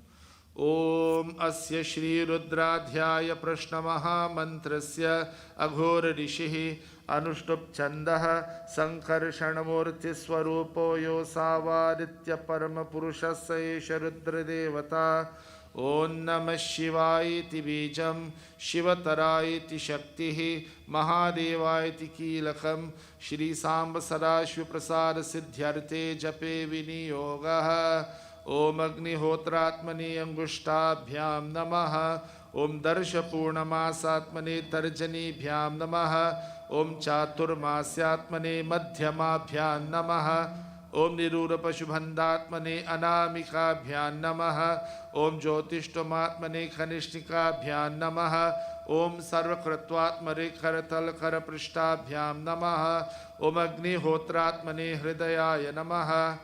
Om Asya Shri Rudradhyaya Prashna Maha Mantrasya Aghora Rishihi Anushtup Chandaha Sankarshanamurti Swarupo Yosavaritya Parama Purushasya Esha Rudra Devata. Om Namah Shivaya iti Bijam Shivataraya iti Shaktihi Mahadevaya iti Kilakam Shri Samba Sadashiva Prasada Siddhyarte Jape Viniyogaha. Om Agnihotratmani Angushtabhyam Namaha. Om Darsha Purnamasaatmane Tarjanibhyam Namaha. Om Chaturmasyatmane Madhyamabhyam Namaha. Om Nirurapashubhandatmane Anamikabhyam Namaha. Om Jyotishtomatmane Kanishnikabhyam Namaha. Om Sarvakratvatmane Karatalkaraprishtabhyam Namaha. Om Agnihotratmane Hridayaya Namaha.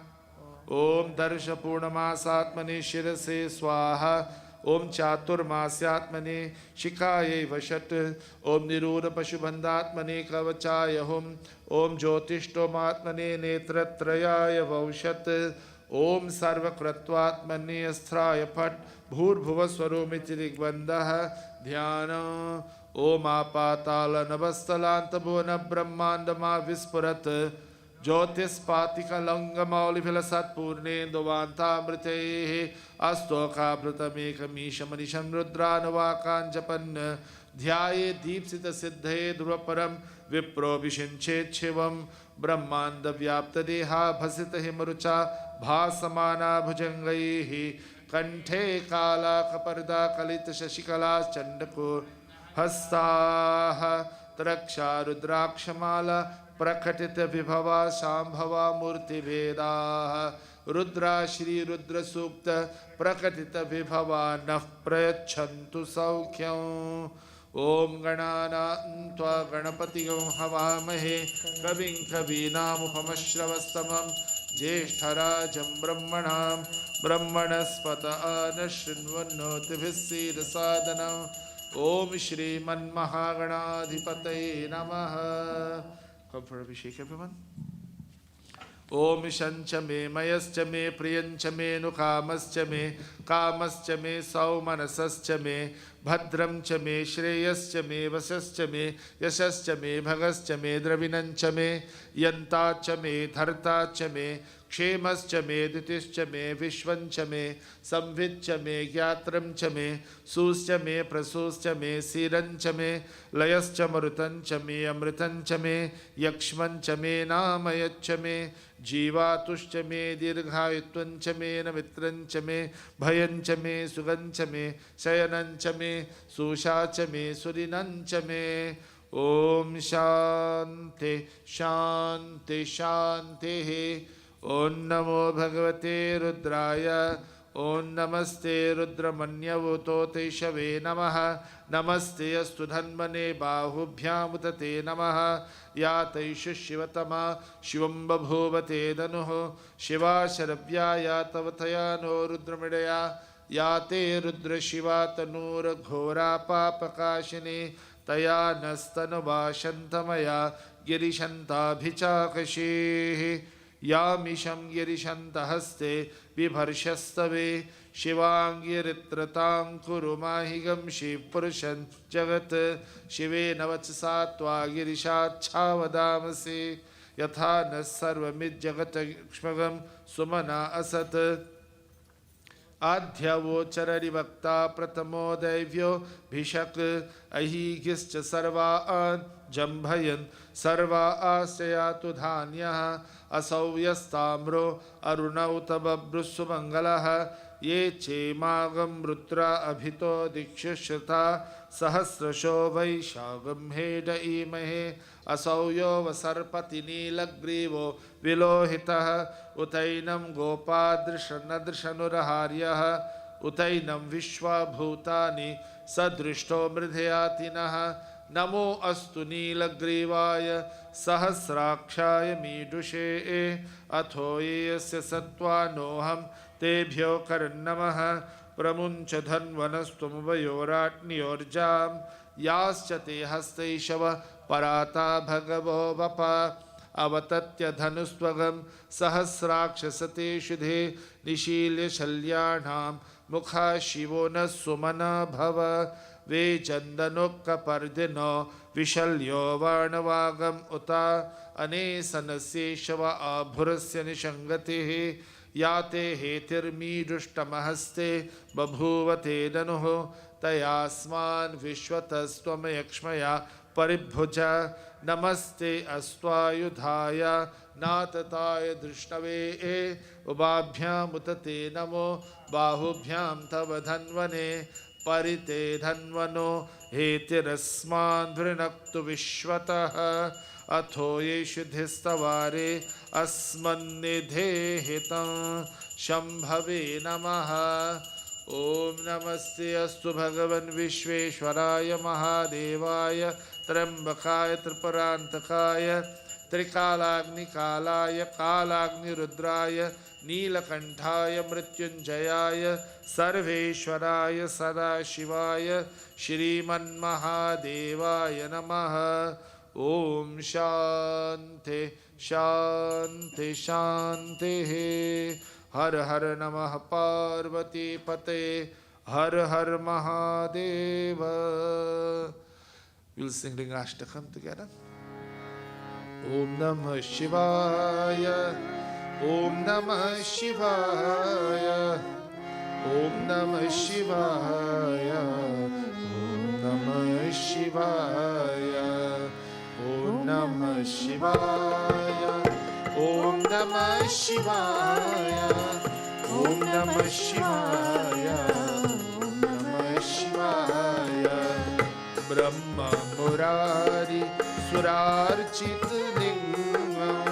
Om Darsha Purnamasaatmane Shirase Swaha. Om Chaturmasyatmane Shikaye Vashat. Om Nirura Pashubhandatmane Kavachaya Hum. Om Jyotishtomatmane Netratrayaya Vaushat. Om Sarvakratvatmane Astraya Phat. Bhurbhuva Swaromiti Rigvandaha Dhyana. Om Apatala Navastalanta Bhuna Brahmandama Vispurat. Jyotispātika Langamaulivhilasat Purnendovantamritehe Astoka Pratamekamisha Manisham Rudranavakan Japan Dhyaye Deepsita Siddhe Dhruvaparam Vipro Vishinchet Brahmanda Vyapta Deha Bhasita Himarucha Bhasamana Bhujangaihi कंठे कालाकपर्दा कलित शशिकला चंडको हस्ताः त्रक्षा रुद्राक्षमाला प्रकटित विभवा शांभवा मूर्तिभेदाः रुद्रा श्री रुद्र सूक्त प्रकटित विभवा नः प्रयच्छन्तु सौख्यं ओम गणानान्त्वा गणपतिं हवामहे कविं कवीनामुपमश्रवस्तमं ज्येष्ठराजं ब्रह्मणां ब्रह्मणस्पत आनशृण्वन्नोतिभिः सीदसादनम् ओम श्रीमन्महागणाधिपतये नमः। Come for Abhishek, everyone. ओम शंच मे मयश्च मे प्रियंच मे नुकामश्च मे कामश्च मे सौमनसश्च मे भद्रं च मे श्रेयश्च मे वशश्च मे यशश्च मे भगश्च मे द्रविणञ्च मे यन्ताच्च मे धर्ताच्च मे क्षेमश्च मे दितिश्च मे विश्वञ्च मे संविच्च मे ज्ञात्रं च मे सूश्च मे प्रसूश्च मे सीरञ्च मे लयश्च मरुतञ्च मे अमृतञ्च मे यक्ष्मञ्च मे नामयच्च मे जीवातुश्च मे दीर्घायुत्वञ्च मे नमित्रञ्च मे भयञ्च मे सुगञ्च मे शयनञ्च मे सुषाच मे सुरिनञ्च मे ओम शान्ति शान्ति शान्तिः। ओम नमो भगवते रुद्राय ओम नमस्ते रुद्रमन्यवतोतेषवे नमः नमस्ते अस्तु धन्वने बाहुभ्यामुत ते नमः या तैषु शिवतमा शिवं बभूवते धनुः शिवा शरव्या या तव तया नो रुद्रमिडया या ते रुद्रशिवा तनूरघोरा पापकाशिनी तया नस्तनुवा शन्तमया गिरिशन्ताभिचाकशीः यामिशं गिरिशन्तहस्ते बिभर्षस्तवे शिवाङ्गिरित्रतां कुरु माहिगं शिवपुरुषं जगत् शिवेन वचसा त्वा गिरिशाच्छावदामसि यथा न सर्वमिज्जगत्क्ष्मगं सुमना असत् आद्यवोचररिवक्ता प्रथमो दैव्यो भिषक् अहीगिश्च सर्वान् जम्भयन् सर्वा आश्रयातु धान्यः असौ यस्ताम्रो अरुणौत बभ्रुस्सुमङ्गलः ये चेमागं रुद्रा अभितो दिक्षु श्रुता सहस्रशो वैशागं हेड ईमहे असौ यो वसर्पति नीलग्रीवो विलोहितः उतैनं गोपादृशनदृशनुरहार्यः उतैनं विश्वाभूतानि सदृष्टो मृधयातिनः नमो अस्तु नीलग्रीवाय सहस्राक्षाय मीडुषे अथो ये यस्य सत्त्वानोऽहं तेभ्यो करन्नमः प्रमुञ्च धन्वनस्त्वमुभयोराट्न्योर्जां याश्च ते हस्तैषव पराता भगवो वप अवतत्य धनुस्त्वगं सहस्राक्षसते शुधे निशील्य शल्याणां मुखा शिवो न सुमना भव वे चन्दनोक्कपर्दिनो विशल्यो वर्णवागम् उता अनेसनस्येषव आभुरस्य निषङ्गतिः याते हेतिर्मीडुष्टमहस्ते बभूवते दनुः तयास्मान् विश्वतस्त्वमयक्ष्मया परिभुज नमस्ते अस्त्वायुधाय नातताय धृष्णवे उभाभ्यामुत ते नमो बाहुभ्यां तव धन्वने परिते धन्वनो हेतिरस्मान् धृणक्तु विश्वतः अथो येषु धिस्तवारे अस्मन्निधेहितं शम्भवे नमः ओम नमस्ते अस्तु भगवन् विश्वेश्वराय महादेवाय त्र्यंबकाय त्रिपुरान्तकाय त्रिकालाग्निकालाय कालाग्निरुद्राय नीलकंठाय मृत्युंजयाय सर्वेश्वराय सदाशिवाय श्रीमन्महादेवाय नमः ओम शांति शांति शांति। हर हर नमः पार्वती पते हर हर Mahadev. We'll sing Ringashtakam together. Om Namah Shivaya, Om Namah Shivaya, Om Namah Shivaya, Om Namah Shivaya, Om Namah Shivaya, Om Namah Shivaya, Om नमः शिवाय, ॐ नमः शिवाय। ब्रह्म मुरारी सुरार्चित लिंगं,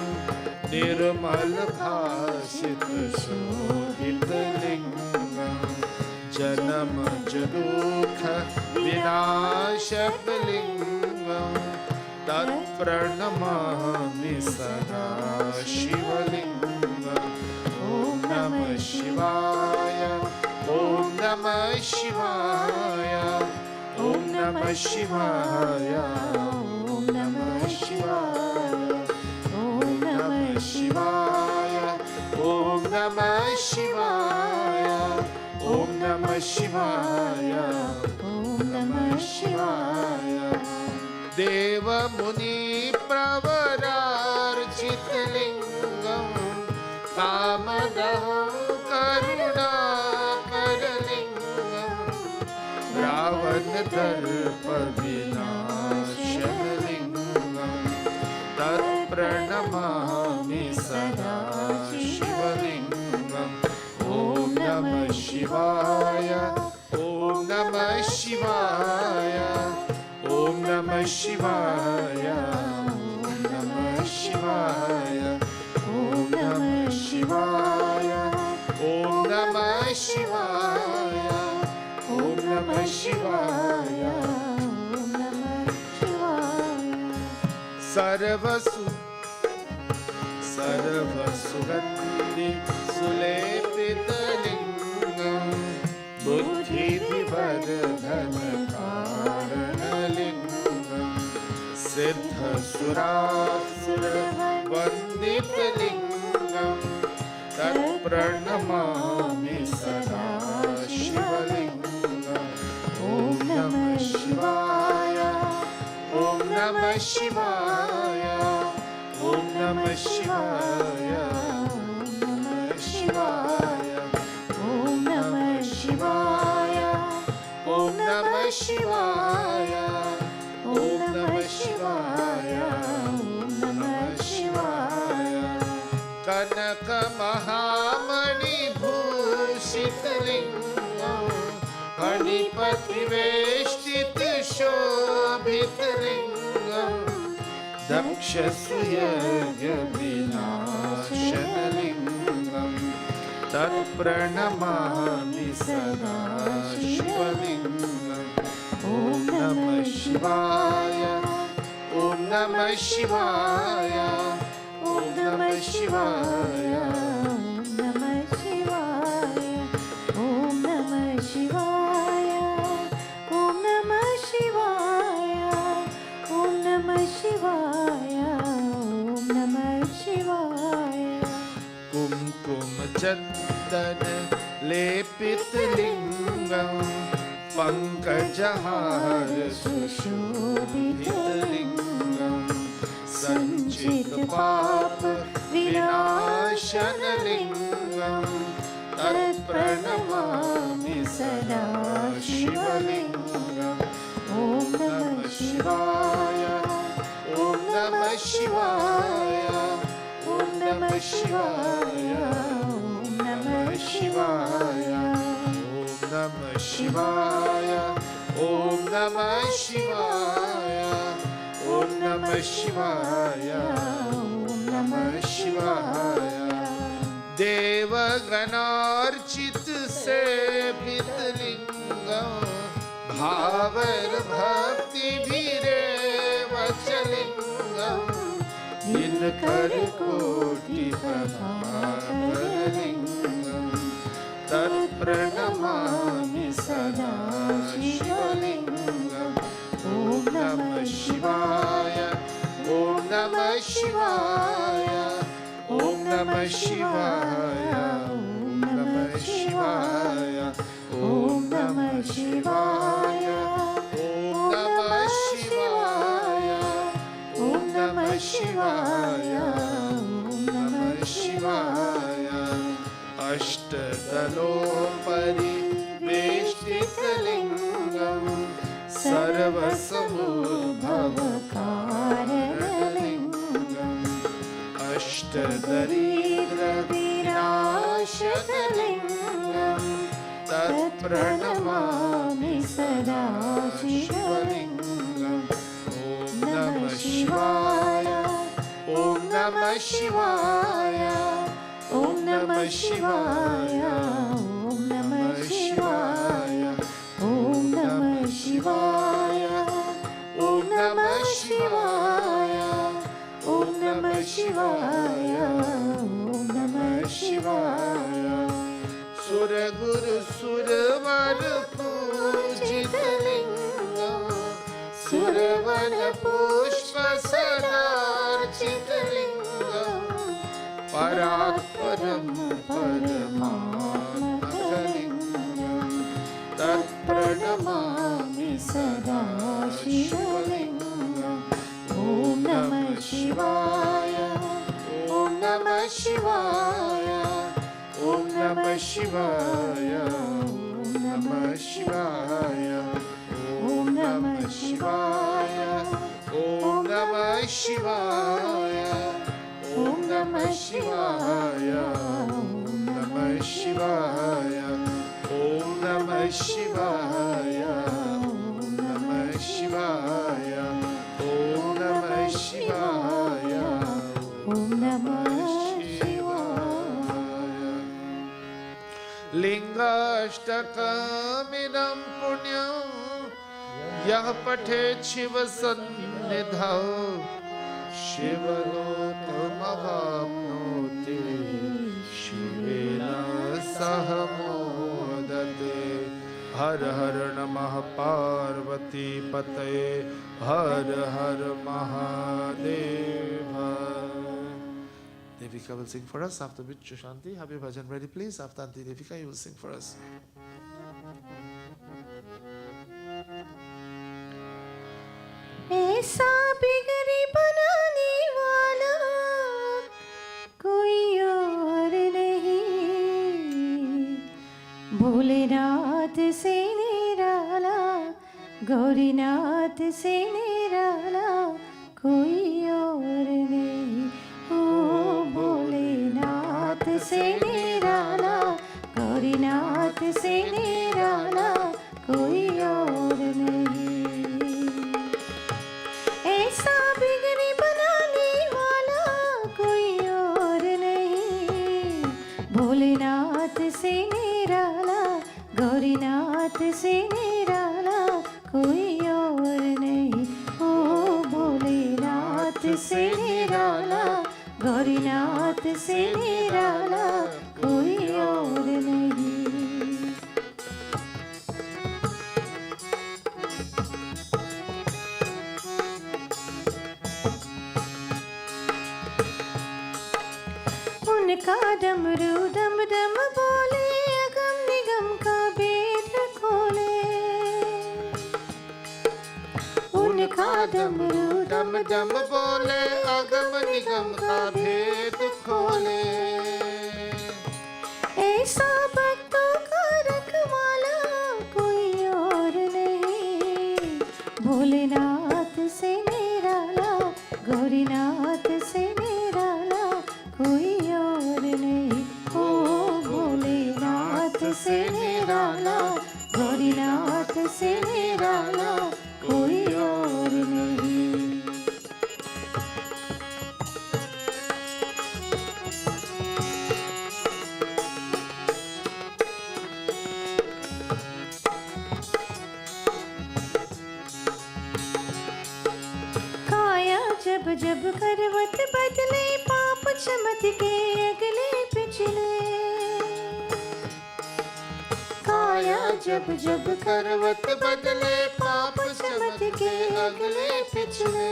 निर्मल भासित शोभित लिंगं, जन्म दुःख विनाशक लिंगं, तत्प्रणमामि सदा शिवलिंगं। ॐ नमः शिवाय, ॐ नमः शिवाय, ॐ नमः शिवाय, ॐ नमः शिवाय, ॐ नमः शिवाय, ॐ नमः शिवाय, ॐ नमः शिवाय, ॐ नमः शिवाय। देव मुनि प्रवरार्चित लिंगं, कामदहं करुणाकर लिंगं, रावण दर्प विनाशन लिंगं, तत्प्रणमामि सदा शिवलिंगं। ॐ नमः शिवाय, ॐ नमः शिवाय, ॐ नमः शिवाय, ॐ नमः शिवाय, ॐ नमः शिवाय, ॐ नमः शिवाय, ॐ नमः शिवाय, ॐ नमः शिवाय। सर्वसुगन्धि सुलेपित लिंगं, बुद्धिविवर्धन कारण लिंगं, सिद्ध सुरासुर वन्दित लिंगं, तत्प्रणमामि सदा शिवलिंगं। ॐ नमः शिवाय, ॐ नमः शिवाय, ॐ नमः शिवाय, ॐ नमः शिवाय, ॐ नमः शिवाय, ॐ नमः शिवाय, ॐ नमः शिवाय, ॐ नमः शिवाय। कनक महामणि भूषित लिंगं, फणिपति वेष्टित शोभित लिंगं, दक्ष सुयज्ञ विनाशन लिंगं, तत्प्रणमामि सदा शिवलिंगं। ॐ नमः शिवाय, ॐ नमः शिवाय, ॐ नमः शिवाय, ॐ नमः शिवाय, ॐ नमः शिवाय, ॐ नमः शिवाय, ॐ नमः शिवाय, ॐ नमः शिवाय। कुमकुम चंदन लेपित लिंगं, पंकजहार सुशोभित लिंगं, संचित पाप विनाशन लिंगं, तत्प्रणमामि सदा शिवलिंगं। ॐ नमः शिवाय, ॐ नमः शिवाय, ॐ नमः शिवाय, ॐ नमः शिवाय, ॐ नमः शिवाय, ॐ नमः शिवाय, ॐ नमः शिवाय, ॐ नमः शिवाय। देवगणार्चित सेवित लिंगं, भावर भक्ति भीरेव लिंगं, दिनकर कोटि प्रभाकर लिंगं, तत्प्रणमामि सदा शिवलिंगं। ॐ नमः शिवाय, ॐ नमः शिवाय, ॐ नमः शिवाय, ॐ नमः शिवाय, ॐ नमः शिवाय, ॐ नमः शिवाय, ॐ नमः शिवाय, ॐ नमः शिवाय। अष्टदलोपरि वेष्टित लिंगं, सर्वसमुद्भवकारणलिंगम्, अष्टदरिद्र विनाशकलिंगम्, तत्प्रणमामि सदा शिवलिङ्गम् ॐ नमः शिवाय ॐ नमः शिवाय ॐ नमः शिवाय ॐ नमः शिवाय ॐ नमः शिवाय ॐ नमः शिवाय ॐ नमः शिवाय ॐ नमः शिवाय सुर गुरु सुरवर पूजित लिंगम सुरवन पुष्प सदार्चित लिंगम परात्परम परमात्मलिंगम तत्प्रणमामि सदा शिवलिंगम ॐ नमः शिवाय ॐ नमः शिवाय ॐ नमः शिवाय ॐ नमः शिवाय ॐ नमः शिवाय ॐ नमः शिवाय ॐ नमः शिवाय ॐ नमः शिवाय ॐ नमः शिवाय ॐ नमः शिवाय ॐ नमः शिवाय ॐ नमः लिंगाष्टकमिदं पुण्यं यः पठेत् शिवसन्निधौ शिवलोकमवाप्नोति शिवेन सह मोदते हर हर नमः पार्वती पतये हर हर Mahadev Devika will sing for us, after which Shashanti, have your bhajan ready please? After Auntie Devika, you will sing for us. ऐसा बिगड़ी बनाने वाला कोई और नहीं भोलेनाथ से निराला गौरीनाथ से निराला कोई और नहीं ओ भोलेनाथ से निराला गौरीनाथ से निराला कोई और नहीं ऐसा बिगड़ी बनाने वाला कोई और नहीं भोलेनाथ से निराला गौरीनाथ से निराला कोई और नहीं ओ भोलेनाथ से निराला गौरीनाथ से निराला कोई और नहीं उनका डमरू डम डम बोले अगम निगम का भेद खोले उनका डमरू डम डम बोले अगम निगम का भेद खोले ऐसा भक्तों का रखवाला कोई और नहीं भोलेनाथ से निराला गौरीनाथ से निराला कोई और नहीं ओ भोलेनाथ से निराला गौरीनाथ से निराला कोई और नहीं जब जब करवट बदले पाप चमत के अगले पिछले काया जब जब करवट बदले पाप चमत के अगले पिछले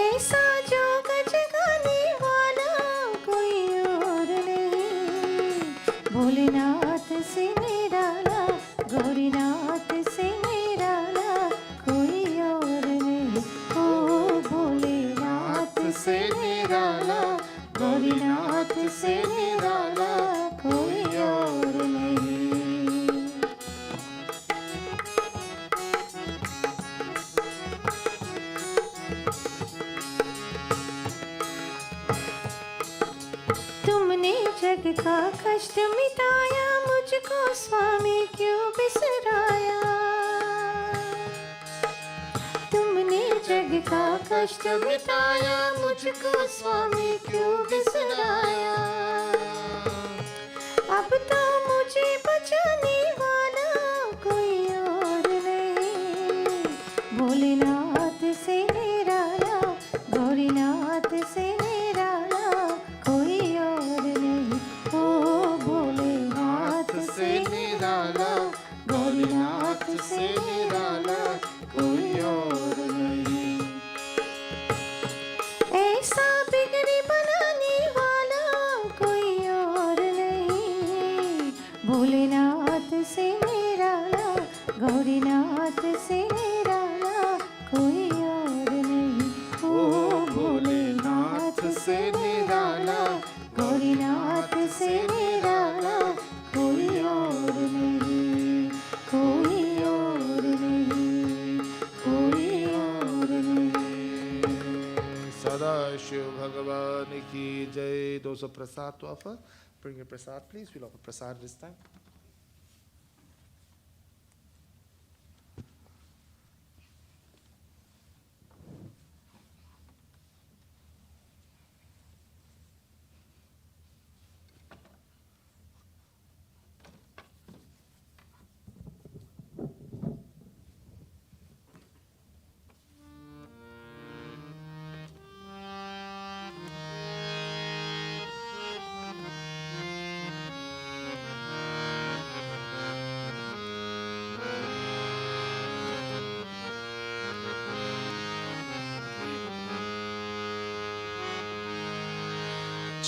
ऐसा जोग जगाने वाला कोई और नहीं भोलेनाथ से निराला गौरीनाथ से निराला कोई और नहीं ओ भोलेनाथ से निराला गौरीनाथ से निराला कोई और नहीं तुमने जग का कष्ट मिटाया मुझको स्वामी क्यों बिसराया। तुमने जग का कष्ट मिटाया मुझको स्वामी क्यों बिसराया। अब तो मुझे बचाने वाला कोई और नहीं। भोलेनाथ से निराला गौरीनाथ से निराला कोई और नहीं। ओ भोलेनाथ से निराला गौरीनाथ से निराला कोई और नहीं। ऐसा बिगड़ी बनाने वाला कोई और नहीं। भोलेनाथ से निराला गौरीनाथ से निराला कोई और नहीं। ओ भोलेनाथ से निराला गौरीनाथ से निराला कोई और नहीं। कोई और नहीं। कोई और नहीं। सदाशिव भगवान की जय। Those of prasad to offer, bring your prasad please. We'll offer prasad this time.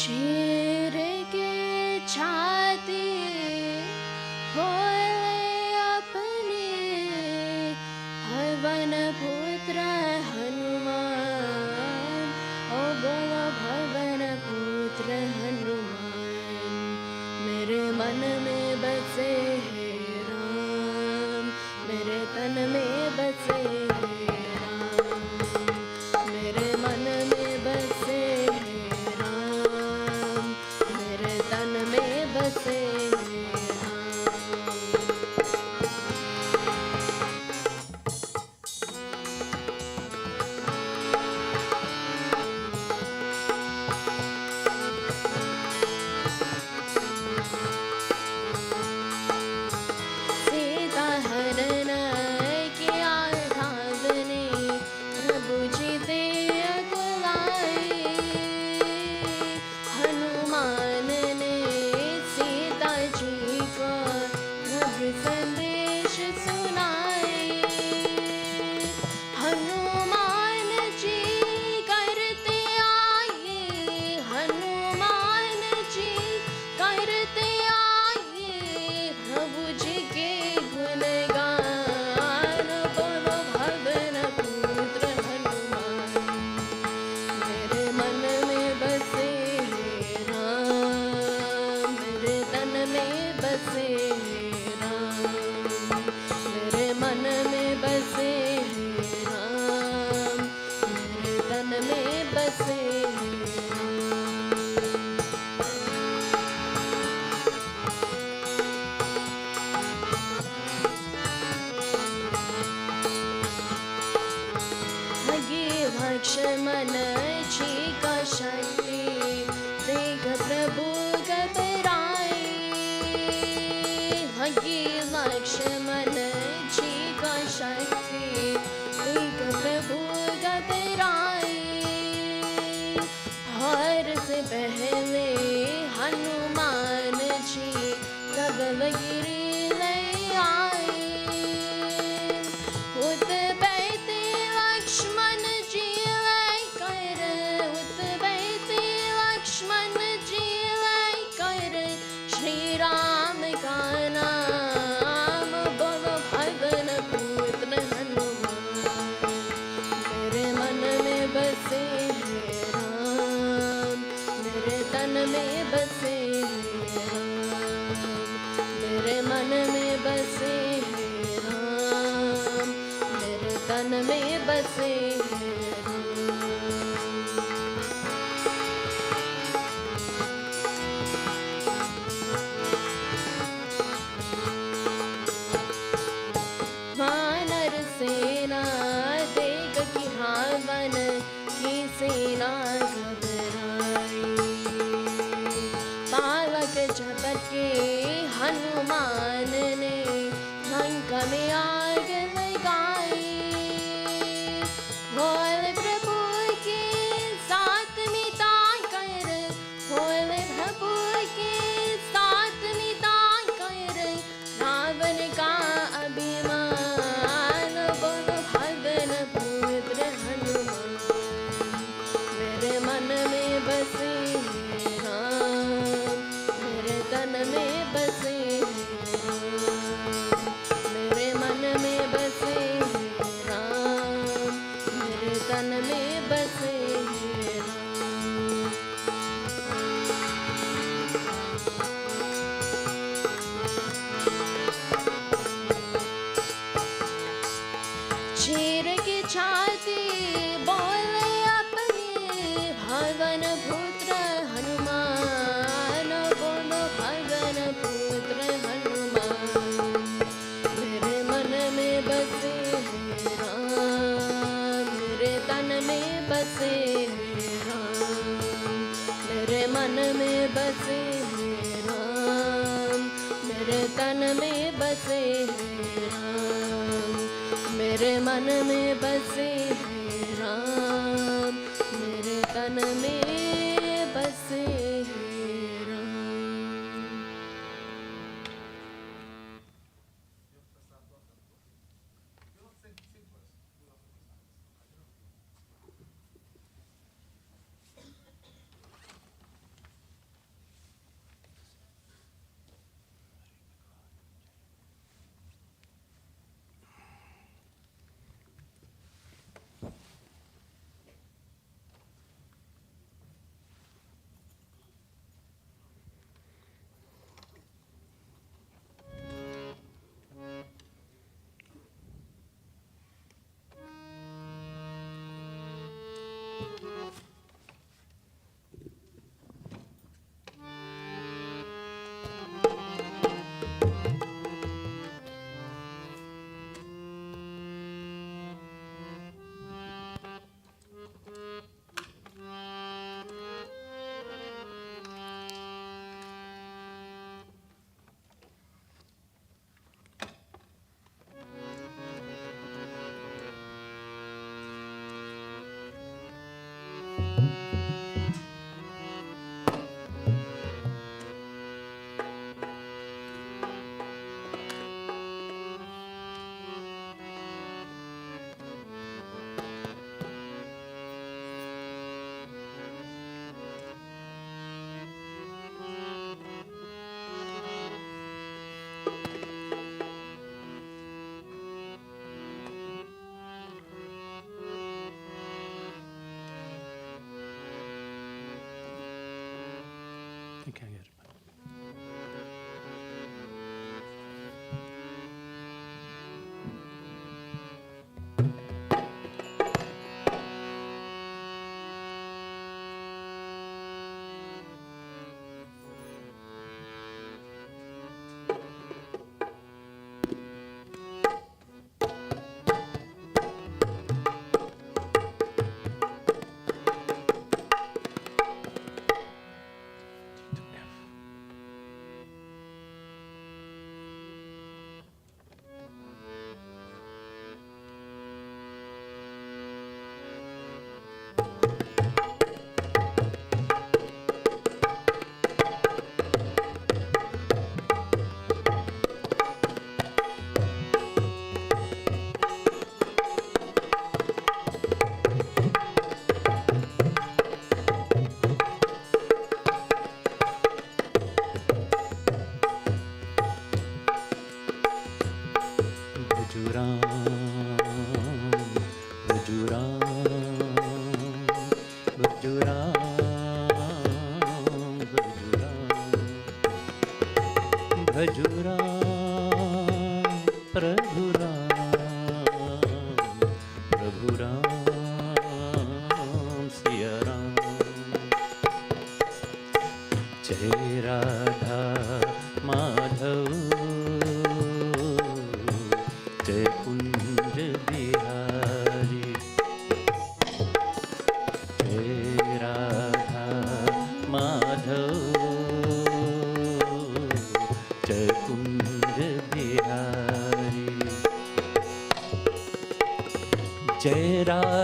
चीर के छाती बोले अपने हवन पुत्र हनुमान। ओ बोलो भवन पुत्र हनुमान। मेरे मन में बसे है राम। मेरे तन में बसे है राम। मेरे मन में बसे तन में बसे सीता हरण किया धावने प्रभु जी ते अकुलाए। हनुमान ने सीता जी को प्रभु संदेश सुनाए। हनुमान जी करते आए। हनुमान जी करते आए प्रभु जी के गुणगान। बोलो भवन पुत्र हनुमान। मेरे मन में बसे है राम। मेरे तन में बसे है राम। मेरे मन में बसे है राम। मेरे तन में बसे है लगे लक्ष्मण जी का शक्ति देख प्रभु घबराए। लगे लक्ष्मण जी का शक्ति देख प्रभु घबराए। हार से पहले हनुमान जी गगनगिरी ले आए। उत बैठे लक्ष्मण जी लेकर। उत बैठे लक्ष्मण जी लेकर श्री राम का नाम। बोलो भवन पुत्र हनुमान। मेरे मन में बसे है राम। मेरे तन में बसे है राम। मेरे मन में बसे है राम। मेरे तन में बसे है राम। हनुमान ने लंका में आग लगाई। बोले प्रभु के साथ मिटा कर, बोले प्रभु के साथ मिटा कर रावण का अभिमान। बोलो भगन पुत्र हनुमान, मेरे मन में बसे राम, मेरे तन में बसे राम, मेरे मन में बसे राम, मेरे तन में बसे राम। शेर की छाती बोले अपने भगवान पुत्र हनुमान। बोलो भगवान पुत्र हनुमान, मेरे मन में बसे राम, मेरे तन में बसे राम, मेरे मन में बसे राम, मेरे तन में बसे राम, मेरे मन में बसे राम, मेरे तन में बसे राम।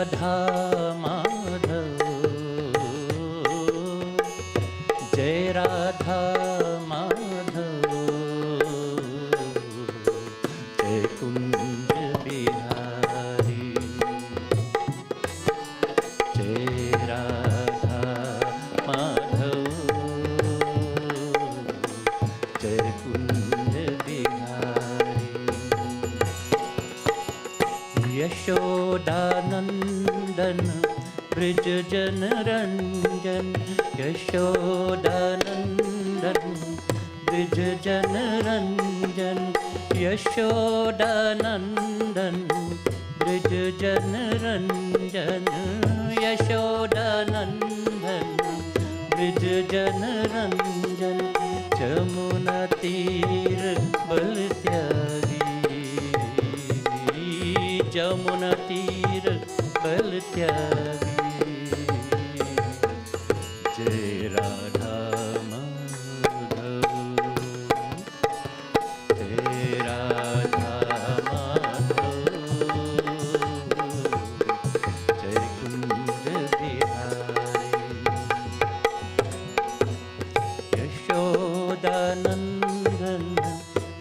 राधा माधव, जय राधा माधव, जय कुंज बिहारी, जय राधा माधव, जय कुंज बिहारी। यशोदानंदन ब्रज जन रंजन, यशोदानंदन ब्रज जन रंजन, यशोदानंदन ब्रज जन रंजन, यशोदानंदन ब्रज जन रंजन, जमुना तीर बल त्यागी, जमुना तीर बल त्यागी, जय राधा माधव, जय राधा माधव, जय कुंज बिहारी। यशोदानंदन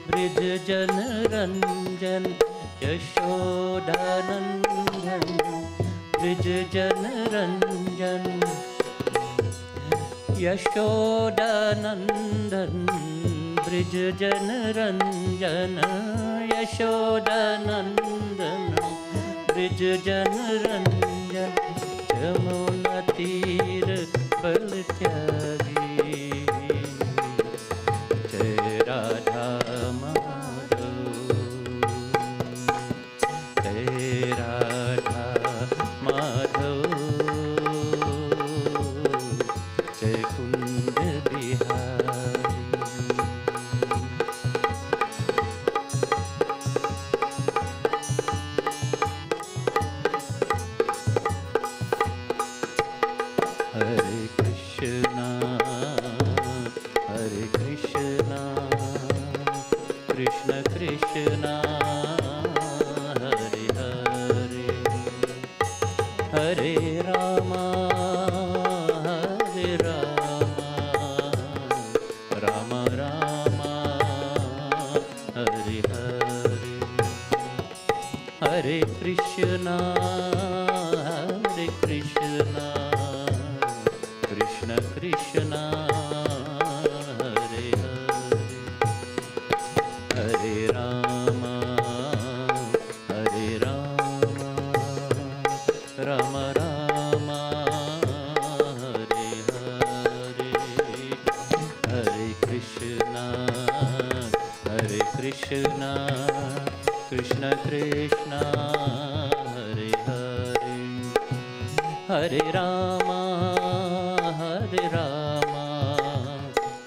ब्रज जन रंजन, यशोदानंदन ब्रज जन रंजन, यशोदानंदन ब्रज जन रंजन, यशोदानंदन ब्रज जन रंजन, जमुना तीर बल त्यागी, जय राधा माधव, जय राधा माधव, जय कुंज बिहारी। हरे कृष्णा कृष्ण कृष्णा हरे हरे, हरे रामा राम राम हरे हरे, हरे कृष्णा कृष्ण कृष्णा हरे हरे, हरे राम राम राम हरे हरे, हरे कृष्णा कृष्ण कृष्णा हरे हरे, हरे राम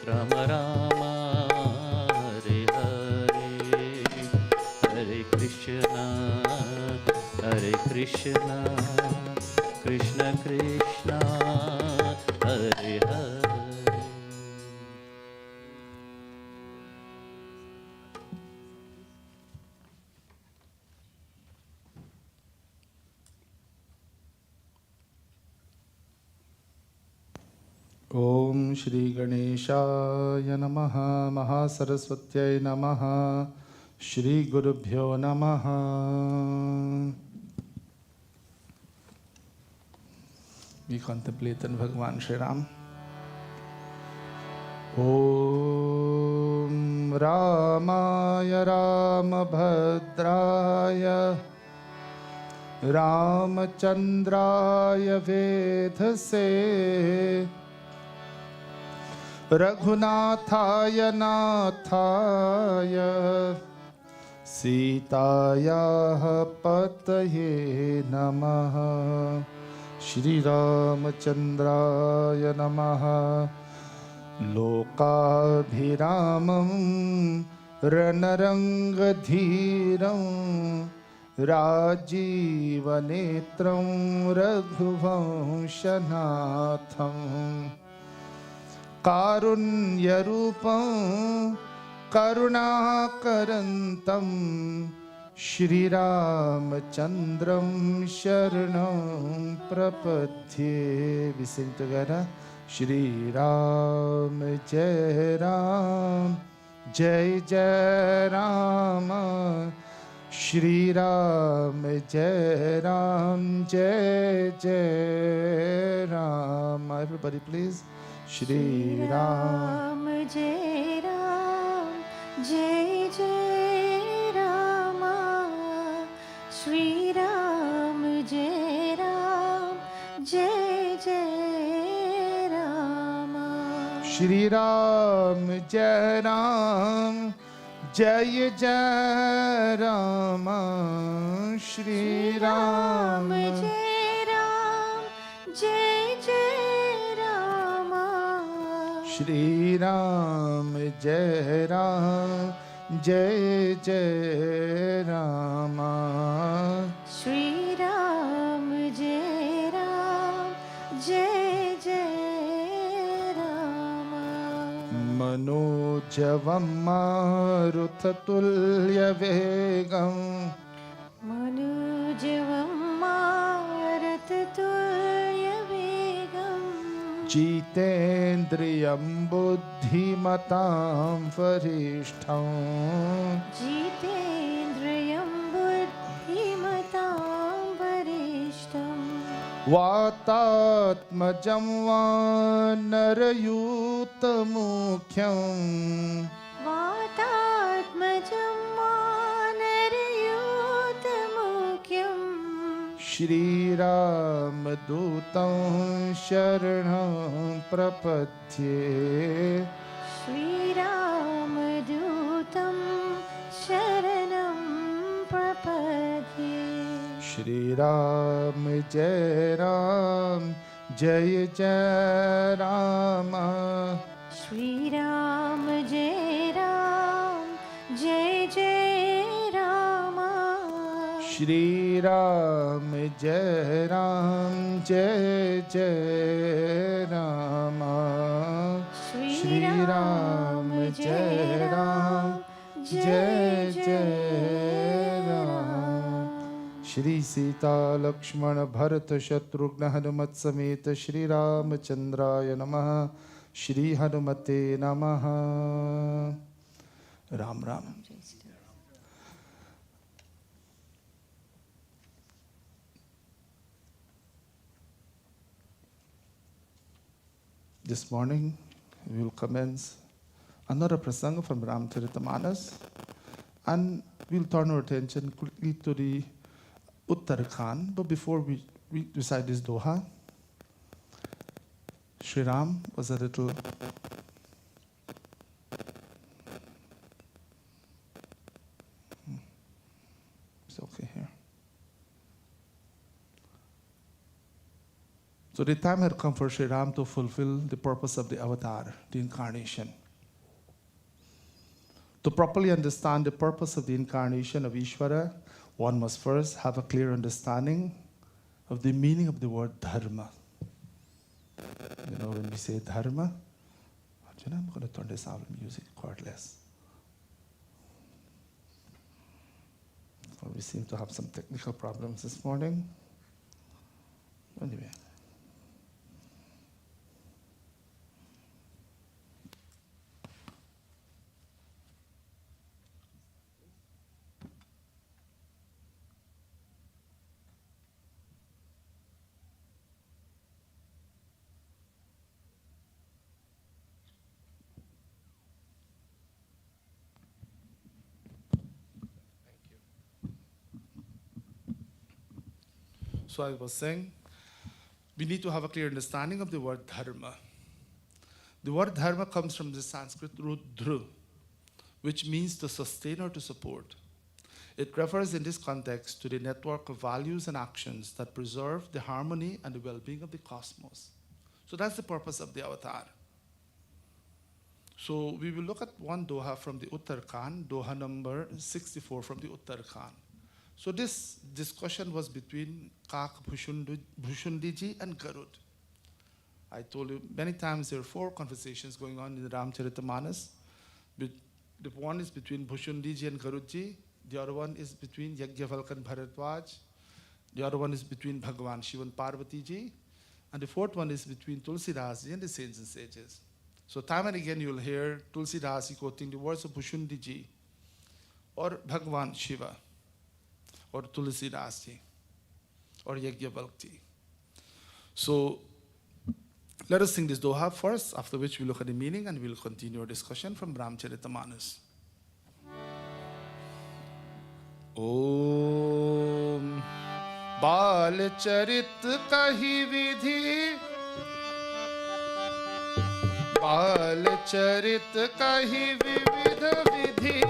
राम राम हरे हरे, हरे कृष्णा कृष्ण कृष्णा हरे हरे। ओम श्री गणेशाय नमः, महासरस्वत्यै नमः, श्री गुरुभ्यो नमः। We contemplate on Bhagavan Shri Ram. Om Ramaya Ramabhadraya Ramachandraya Vedhase Raghunataya Nathaya Sitaya Pataye Namaha Shri Ramachandraya Namaha Lokabhiramam Ranarangadhiram Rajivanetram Raghuvanshanatham Karunyarupam Karunakarantam श्रीरामचन्द्रं शरणं प्रपद्ये. We sing together. श्रीराम जय राम जय जय राम. श्रीराम जय राम जय जय Ram. Everybody please. Shri Ram. जय राम जय जय राम. श्री राम जय राम जय जय Ram. Shri Ram Jai Ram Jai Jai Ram. Shri Ram जय राम जय जय Ram. Shri Ram Jai Ram Jai Jai Ram. Shri Ram जय राम जय जय राम. मनोजवं मारुततुल्यवेगं मनुजवं मारुततुल्यवेगं. जितेन्द्रियं बुद्धिमतां वरिष्ठं. जितेन्द्रियं बुद्धिमतां वरिष्ठं. वातात्मजं वानरयूतमुख्यं. वातात्मजं वानरयूतमुख्यं. श्रीरामदूतं शरणं प्रपद्ये. श्रीरामदूतं शरणं प्रपद्ये. श्रीराम जय राम जय जय राम. श्रीराम जय राम जय जय राम. श्रीराम जय राम जय जय राम. श्रीराम जय राम जय जय राम. श्री सीता लक्ष्मण भरत शत्रुघ्न हनुमत समेत श्री रामचंद्राय नमः. श्री हनुमते नमः. Ram Ram. This morning we will commence another prasanga from Ramcharitamanas, and we'll turn our attention quickly to the Uttarakhand. But before we recite this doha, Sri Ram was a little it's okay here. So the time had come for Sri Ram to fulfill the purpose of the avatar, the incarnation. To properly understand the purpose of the incarnation of Ishvara, one must first have a clear understanding of the meaning of the word dharma. You know, when we say dharma, I'm going to turn this out and use it cordless. So we seem to have some technical problems this morning. Anyway. So I was saying, we need to have a clear understanding of the word dharma. The word dharma comes from the Sanskrit root dhru, which means to sustain or to support. It refers in this context to the network of values and actions that preserve the harmony and the well-being of the cosmos. So that's the purpose of the avatar. So we will look at one doha from the Uttarakhand, doha number 64 from the Uttarakhand. So this discussion was between Kak Bhushundiji and Garud. I told you many times there are 4 conversations going on in the Ramcharitamanas. The one is between Bhushundiji and Garudji. The other one is between Yajnavalkya and Bharadwaj. The other one is between Bhagavan Shiva and Parvati ji. And the fourth one is between Tulsidas ji and the saints and sages. So time and again you'll hear Tulsidas ji quoting the words of Bhushundi ji, or Bhagavan Shiva, or Tulsidas ji, or Yajnavalkya ji. So let us sing this doha first, after which we'll look at the meaning and we'll continue our discussion from Ramcharitamanas. Om Bal Charit Kahi Vidhi, Bal Charit Kahi Vividha Vidhi,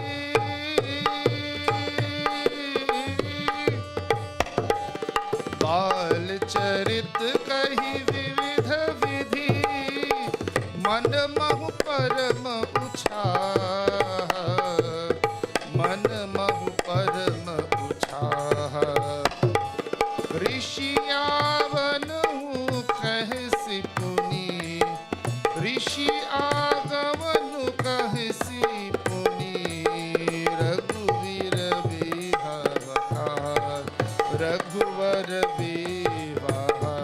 Bal Charit Kahi Vividha Vidhi, Man Mahu Param Uchha, Man Mahu Param Uchha, Rishiyavan Kahsi Puni, Rishi Agavanu Kahsi Puni, Raghuvir Vibhava, Raghuvar Vivaha,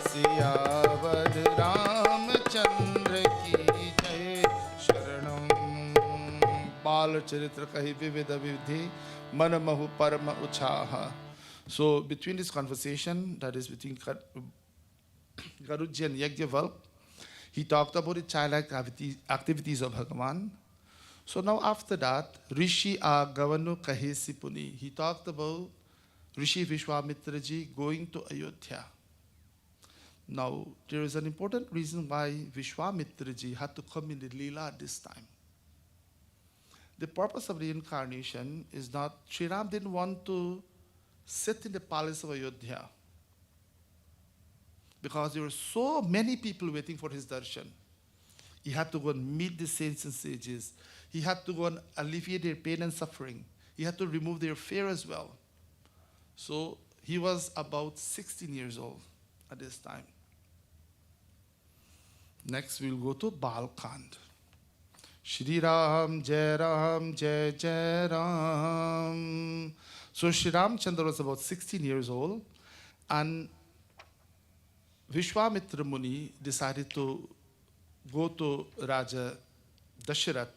Siyavar Ramchandra Ki Jai, Sharanam. Bal Charitra Kahi Vividha Vidhi, Manamahu Parama Uchaha. So between this conversation, that is between Garuji and Yajnavalkya, he talked about the childlike activities of Bhagavan. So now after that, Rishi Agavanu Kahesi Puni, he talked about Rishi Vishwamitra ji going to Ayodhya. Now, there is an important reason why Vishwamitra ji had to come in the Leela at this time. The purpose of the incarnation is not, Sri Ram didn't want to sit in the palace of Ayodhya because there were so many people waiting for his darshan. He had to go and meet the saints and sages. He had to go and alleviate their pain and suffering. He had to remove their fear as well. So he was about 16 years old at this time. Next we'll go to Balkand. Shri Ram, Jai Ram, Jai Jai Ram. So Shri Ramchandra was about 16 years old, and Vishwamitra Muni decided to go to Raja Dasharath.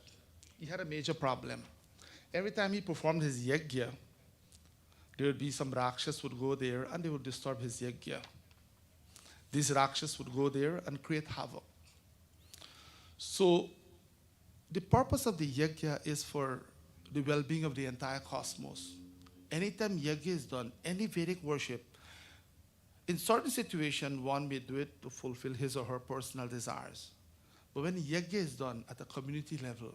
He had a major problem. Every time he performed his yajna, there would be some Rakshas would go there and they would disturb his yajna. These Rakshas would go there and create havoc. So the purpose of the yajna is for the well-being of the entire cosmos. Anytime yajna is done, any Vedic worship, in certain situations, one may do it to fulfill his or her personal desires. But when yajna is done at a community level,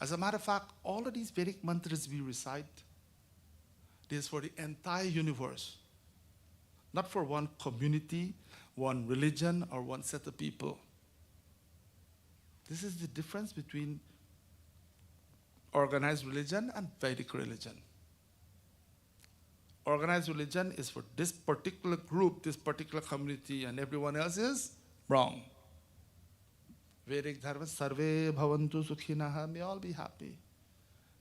as a matter of fact, all of these Vedic mantras we recite, this is for the entire universe, not for one community, one religion, or one set of people. This is the difference between organized religion and Vedic religion. Organized religion is for this particular group, this particular community, and everyone else is wrong. Vedic dharma, sarve bhavantu sukhinaha, may all be happy.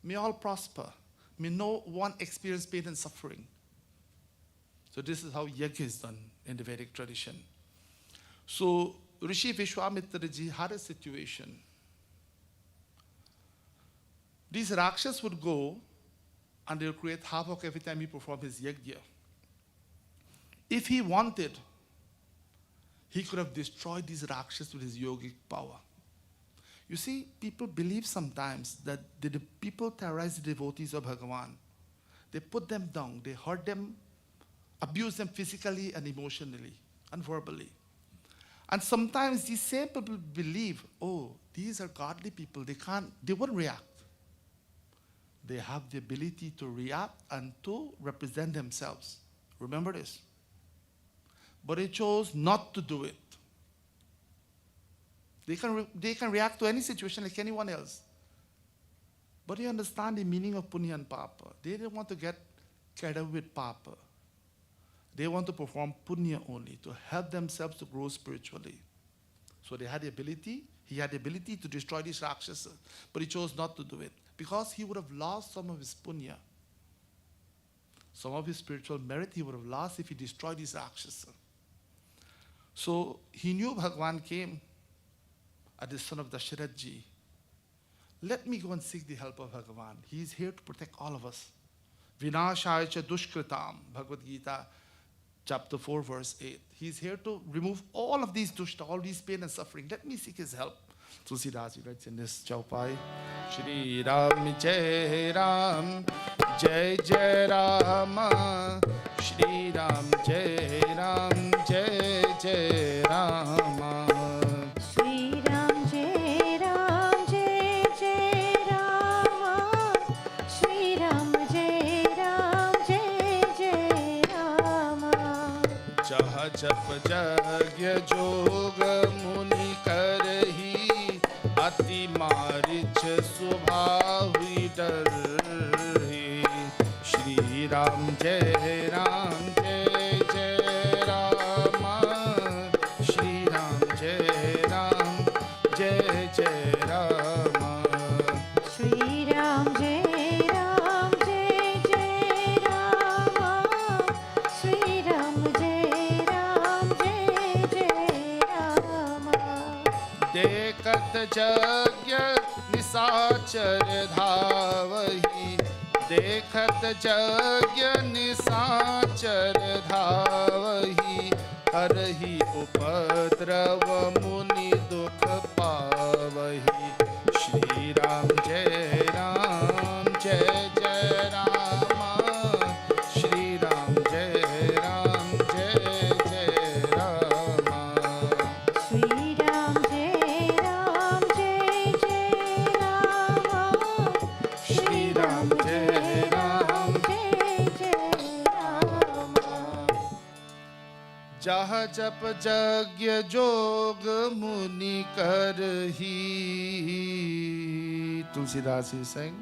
May all prosper. May no one experience pain and suffering. So this is how yajna is done in the Vedic tradition. So Rishi Vishwamitra ji had a situation. These Rakshas would go and they'll create havoc every time he performed his yajna. If he wanted, he could have destroyed these Rakshas with his yogic power. You see, people believe sometimes that the people terrorize the devotees of Bhagavan. They put them down, they hurt them, abuse them physically and emotionally and verbally. And sometimes these same people believe, oh, these are godly people, they won't react. They have the ability to react and to represent themselves. Remember this. But they chose not to do it. They can react to any situation like anyone else. But they understand the meaning of punya and papa. They don't want to get carried away with papa. They want to perform punya only, to help themselves to grow spiritually. So they had the ability, he had the ability to destroy these Rakshasas, but he chose not to do it. because he would have lost some of his punya. Some of his spiritual merit he would have lost if he destroyed his Rakshasa. So he knew Bhagavan came as the son of Dasharath ji. Let me go and seek the help of Bhagavan. He is here to protect all of us. Vinashaya cha dushkritam, Bhagavad Gita, chapter 4, verse 8. He is here to remove all of these dushta, all these pain and suffering. Let me seek his help. Tulsidas writes in this chaupai, Shri Ram Jai Ram, Jai Jai Rama, Shri Ram Jai Ram, Jai Jai Rama. Shri Ram Jai Ram Jai Jai Rama, Shri Ram Jai Ram Jai Jai Rama. जह जप जग्य जोग मुनि करही, अति मारिच स्वभाव डरही। श्री राम जय जय रामा, श्री राम जय जय Rama. Shri Ram Jai Ram Jai Jai Rama, Shri Ram Jai Ram Jai Jai Rama. देखत यज्ञ निशाचर धावही, देखत यज्ञ निशाचर धावही, करही उपद्रव मुनि दुख पावही। श्री राम जय जय रामा, श्री राम जय जय Rama. Shri Ram Jai Ram Jai Jai Rama, Shri Ram Jai Ram Jai Jai Rama. जह जप यज्ञ जोग मुनि करही. Tulsidas is saying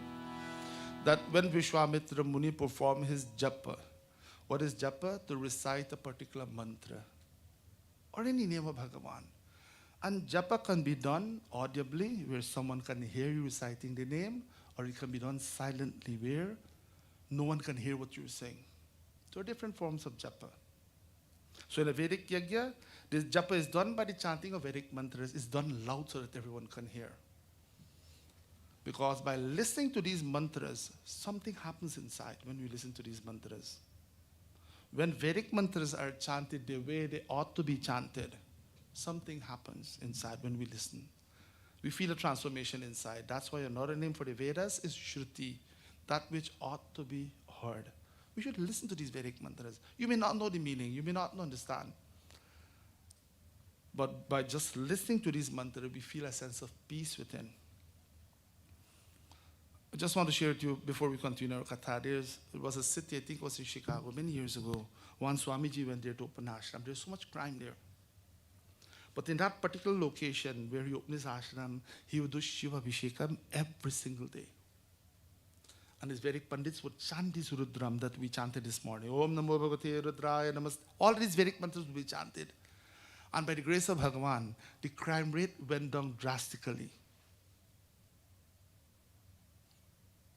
that when Vishwamitra Muni performed his japa, what is japa? To recite a particular mantra or any name of Bhagavan. And japa can be done audibly, where someone can hear you reciting the name, or it can be done silently, where no one can hear what you're saying. So different forms of japa. So in a Vedic yajna, this japa is done by the chanting of Vedic mantras. It's done loud so that everyone can hear. Because by listening to these mantras, something happens inside when we listen to these mantras. When Vedic mantras are chanted the way they ought to be chanted, something happens inside when we listen. We feel a transformation inside. That's why another name for the Vedas is Shruti, that which ought to be heard. We should listen to these Vedic mantras. You may not know the meaning, you may not understand. But by just listening to these mantras, we feel a sense of peace within. I just want to share with you before we continue our katha. There was a city, I think it was in Chicago, many years ago. One Swamiji went there to open ashram. There's so much crime there. But in that particular location where he opened his ashram, he would do Shiva Abhishekam every single day. And his Vedic Pandits would chant this Rudram that we chanted this morning. Om Namo Bhagavate Rudraya Namaste. All these Vedic mantras would be chanted. And by the grace of Bhagavan, the crime rate went down drastically.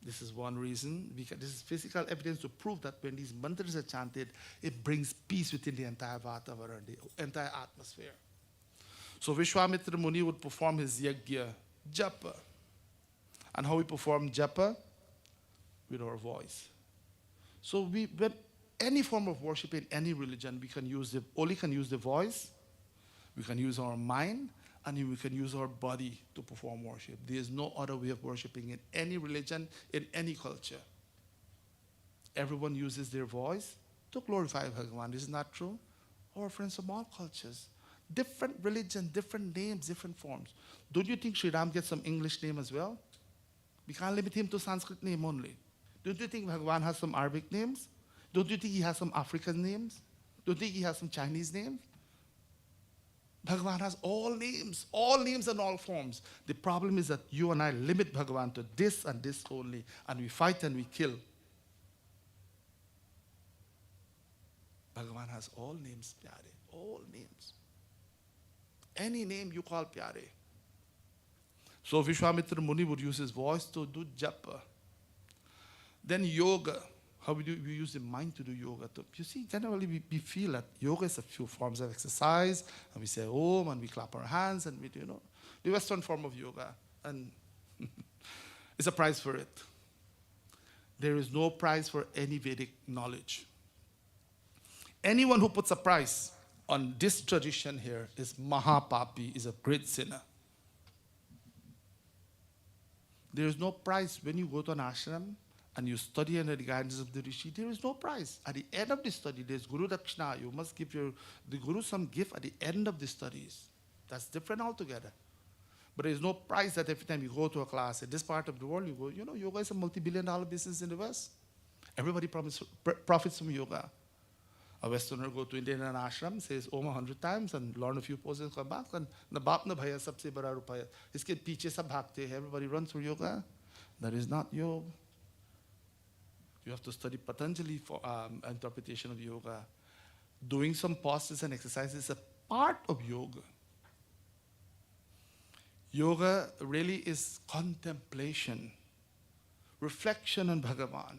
This is one reason. This is physical evidence to prove that when these mantras are chanted, it brings peace within the entire Vatavaran, the entire atmosphere. So Vishwamitra Muni would perform his yajna, japa. And how we perform japa? With our voice. So when any form of worship in any religion, we can use only can use the voice, we can use our mind, and we can use our body to perform worship. There is no other way of worshiping in any religion, in any culture. Everyone uses their voice to glorify Bhagavan. Isn't that true? Our friends from all cultures. Different religions, different names, different forms. Don't you think Sri Ram gets some English name as well? We can't limit him to Sanskrit name only. Don't you think Bhagavan has some Arabic names? Don't you think he has some African names? Don't you think he has some Chinese names? Bhagavan has all names and all forms. The problem is that you and I limit Bhagavan to this and this only, and we fight and we kill. Bhagavan has all names, pyare, all names. Any name you call pyare. So Vishwamitra Muni would use his voice to do japa. Then yoga. How we use the mind to do yoga. You see, generally we feel that yoga is a few forms of exercise, and we say Om, and we clap our hands, and we, the Western form of yoga. And it's a prize for it. There is no prize for any Vedic knowledge. Anyone who puts a price on this tradition here is Mahapapi, is a great sinner. There is no prize when you go to an ashram and you study under the guidance of the Rishi. There is no prize. At the end of the study, there's Guru Dakshina. You must give the Guru some gift at the end of the studies. That's different altogether. But there is no prize that every time you go to a class in this part of the world, you go, yoga is a multi-billion-dollar business in the West. Everybody profits from yoga. A Westerner go to Indian ashram, says Om 100 times and learn a few poses, come back, and na baap na bhaya sabse bada rupaya. Iske piche sab bhagte hai. Everybody runs for yoga. That is not yoga. You have to study Patanjali for interpretation of yoga. Doing some poses and exercises is a part of yoga. Yoga really is contemplation, reflection on Bhagavan.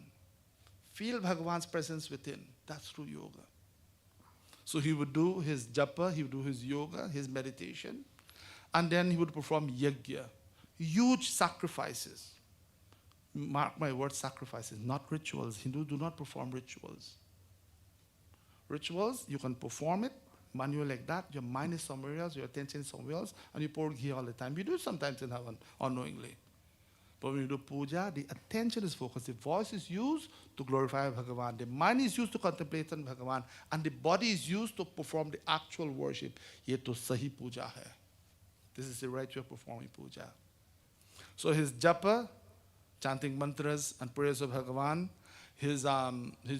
Feel Bhagavan's presence within. That's through yoga. So he would do his japa, he would do his yoga, his meditation, and then he would perform yajna, huge sacrifices. Mark my word, sacrifices, not rituals. Hindus do not perform rituals. Rituals, you can perform it, manual like that, your mind is somewhere else, your attention is somewhere else, and you pour ghee all the time. We do it sometimes in heaven, unknowingly. But when you do puja, the attention is focused. The voice is used to glorify Bhagavan. The mind is used to contemplate on Bhagavan. And the body is used to perform the actual worship. Ye to sahi puja hai. This is the right way of performing puja. So his japa, chanting mantras and prayers of Bhagavan, his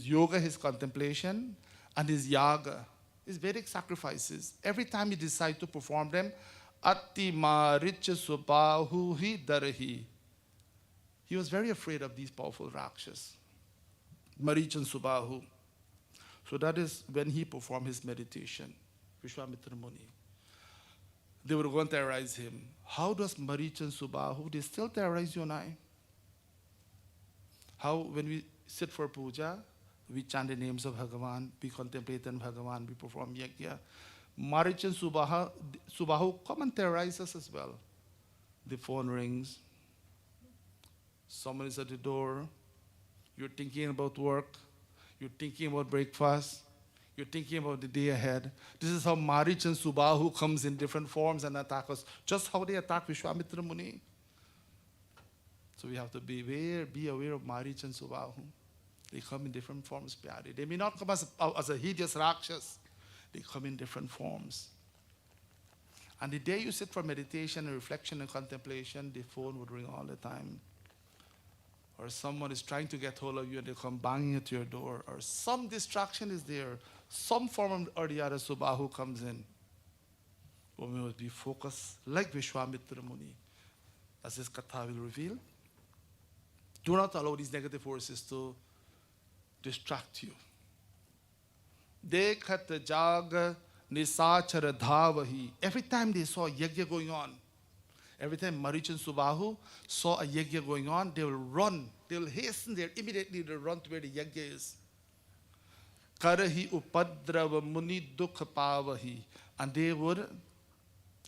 yoga, his contemplation, and his yaga, his Vedic sacrifices. Every time he decides to perform them, ati maricha subahu hi darahi. He was very afraid of these powerful Rakshas, Marich and Subahu. So that is when he performed his meditation, Vishwamitra Muni. They were going to terrorize him. How does Marich and Subahu, they still terrorize you and I? How, when we sit for puja, we chant the names of Bhagavan, we contemplate on Bhagavan, we perform yajna. Marich and Subahu come and terrorize us as well. The phone rings. Someone is at the door, you're thinking about work, you're thinking about breakfast, you're thinking about the day ahead. This is how Marich and Subahu comes in different forms and attack us, just how they attack Vishwamitra Muni. So we have to be aware of Marich and Subahu. They come in different forms, Pyari. They may not come as a hideous Rakshas. They come in different forms. And the day you sit for meditation and reflection and contemplation, the phone would ring all the time. Or someone is trying to get hold of you and they come banging at your door. Or some distraction is there. Some form or the other Subahu comes in. But we must be focused like Vishwamitra Muni. As this Katha will reveal. Do not allow these negative forces to distract you. Dekhat jag nisachara dhavahi. Every time they saw yajna going on, every time Marich and Subahu saw a yajna going on, they will run. They will hasten there. Immediately they will run to where the yajna is. Karahi upadrava muni dukha pavahi. And they would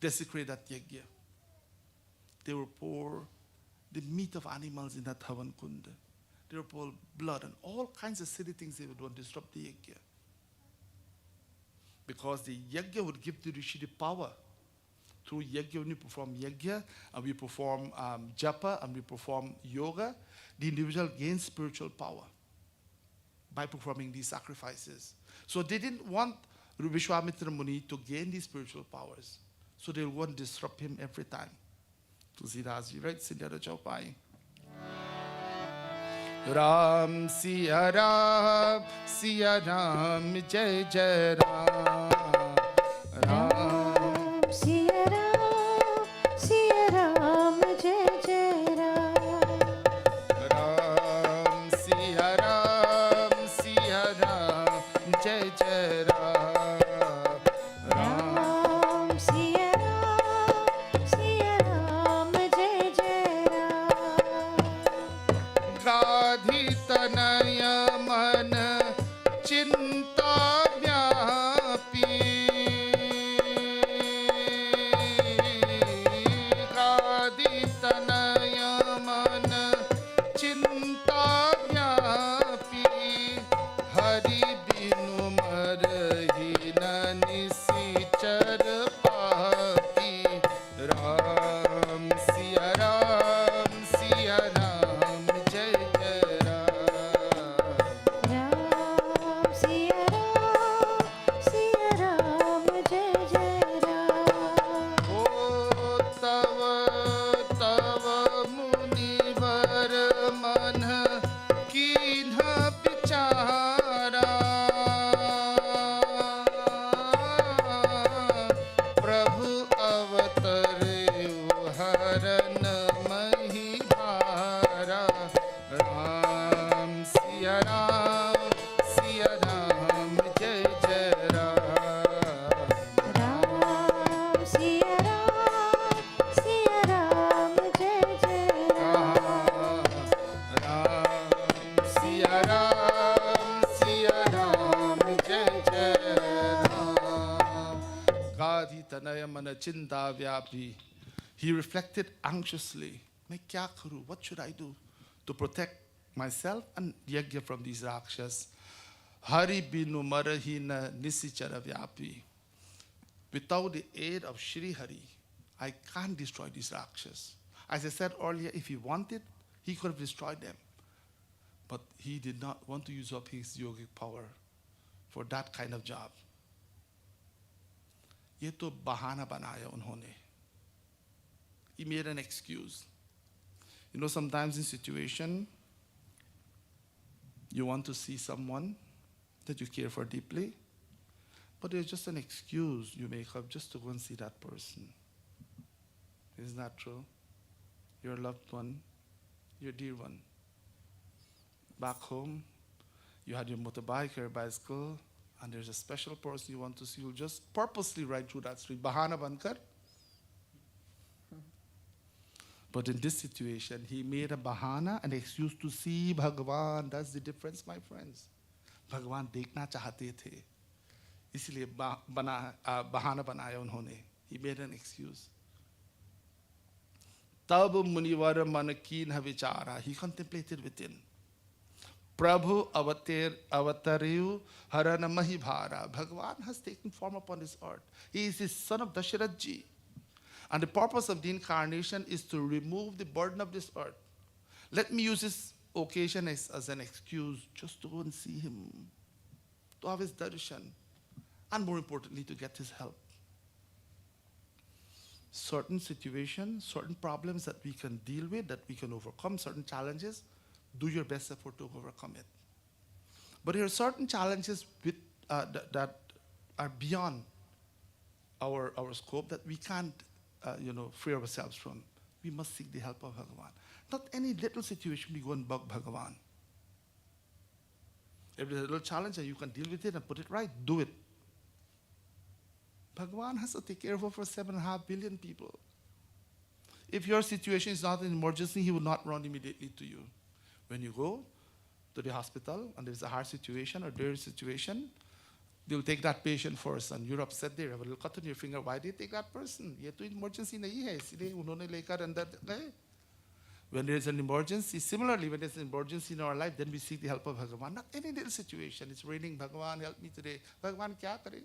desecrate that yajna. They will pour the meat of animals in that Havan Kunda. They will pour blood and all kinds of silly things they would want to disrupt the yajna. Because the yajna would give the Rishi the power. Through yajna, when we perform yajna, and we perform japa, and we perform yoga, the individual gains spiritual power by performing these sacrifices. So they didn't want Vishwamitra Muni to gain these spiritual powers. So they want to disrupt him every time. Tulsidas, right? Sindhya Chaupai. Ram Siya Ram, Jai Jai Ram. Ram Siya Ram, Jai Jai Ram. Ram Siya Ram, Jai Jai Ram. Ram Siya Ram, Jai Gandhi तनय मन चिंता व्यापी गाधी तनय मन चिंता व्यापी हरि बिनु मरहि न निसिचर पापी राम सिया राम जय जय राम राम सिया राम जय जय राम। ओ तव तव मुनिवर मन कीन्ह विचारा प्रभु अवतरयु हरन मही भारा राम सिया राम जय जय राम राम सिया राम जय जय राम। राम सिया राम जय जय राम गाधी तनय मन चिंता व्यापी he reflected anxiously मैं क्या करूं what should I do to protect myself and yajna from these rakshas hari binu marahi na nisichara vyapi without the aid of Shri Hari I can't destroy these rakshas as I said earlier if he wanted he could have destroyed them but he did not want to use up his yogic power for that kind of job ये तो बहाना बनाया उन्होंने he made an excuse you know sometimes in situation you want to see someone that you care for deeply but it's just an excuse you make up just to go and see that person isn't that true your loved one your dear one back home you had your motorbike or bicycle and there's a special person you want to see, you'll just purposely ride through that street. Bahana bankar. But in this situation, he made a bahana, an excuse to see Bhagavan. That's the difference, my friends. Bhagavan देखना चाहते थे, इसलिए bahana बनाया उन्होंने. He made an excuse. तब मुनिवर मन कीन्ह विचारा. He contemplated within. Prabhu avatariyu harana mahibhara. Bhagavan has taken form upon this earth. He is the son of Dasharath ji. And the purpose of the incarnation is to remove the burden of this earth. Let me use this occasion as an excuse just to go and see him, to have his darshan, and more importantly, to get his help. Certain situations, certain problems that we can deal with, that we can overcome, certain challenges, do your best effort to overcome it. But there are certain challenges that are beyond our scope that we can't, free ourselves from. We must seek the help of Bhagavan. Not any little situation we go and bug Bhagavan. If there's a little challenge and you can deal with it and put it right, do it. Bhagavan has to take care of over 7.5 billion people. If your situation is not an emergency, he will not run immediately to you. When you go to the hospital and there's a heart situation or there is a situation, they'll take that patient first and you're upset there. You have a little cut on your finger. Why did they take that person? Ye to emergency nahi hai, isliye unhone lekar andar gaye. When there's an emergency, similarly, when there's an emergency in our life, then we seek the help of Bhagavan. Not any little situation. It's raining, Bhagavan, help me today. Bhagavan, kya kare?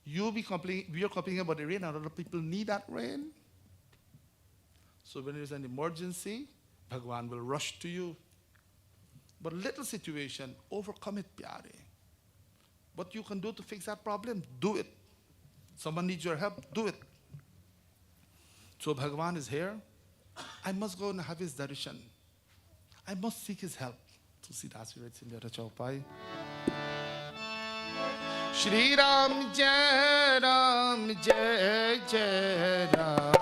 We are complaining about the rain, and other people need that rain. So when there's an emergency, Bhagavan will rush to you. But little situation, overcome it, pyare. What you can do to fix that problem, do it. Someone needs your help, do it. So Bhagavan is here. I must go and have his darshan. I must seek his help. So see that's where it's in the Rachaupai. Shri Ram Jai Jai Ram.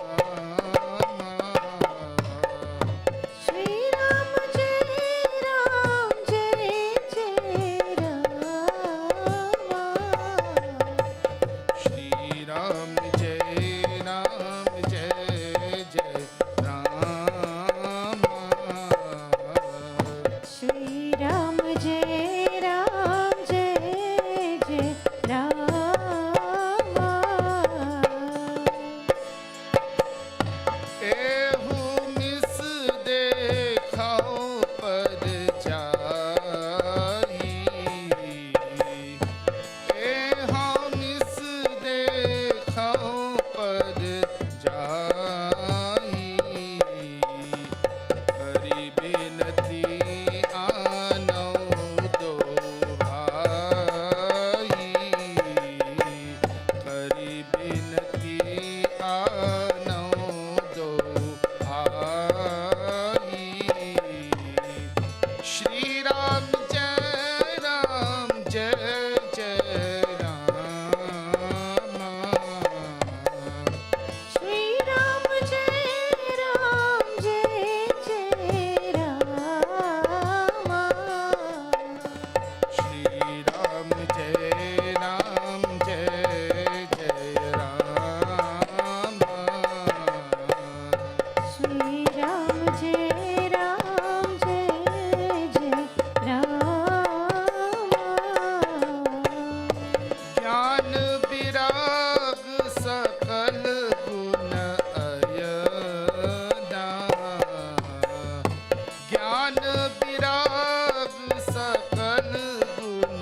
मन विराग सकल गुण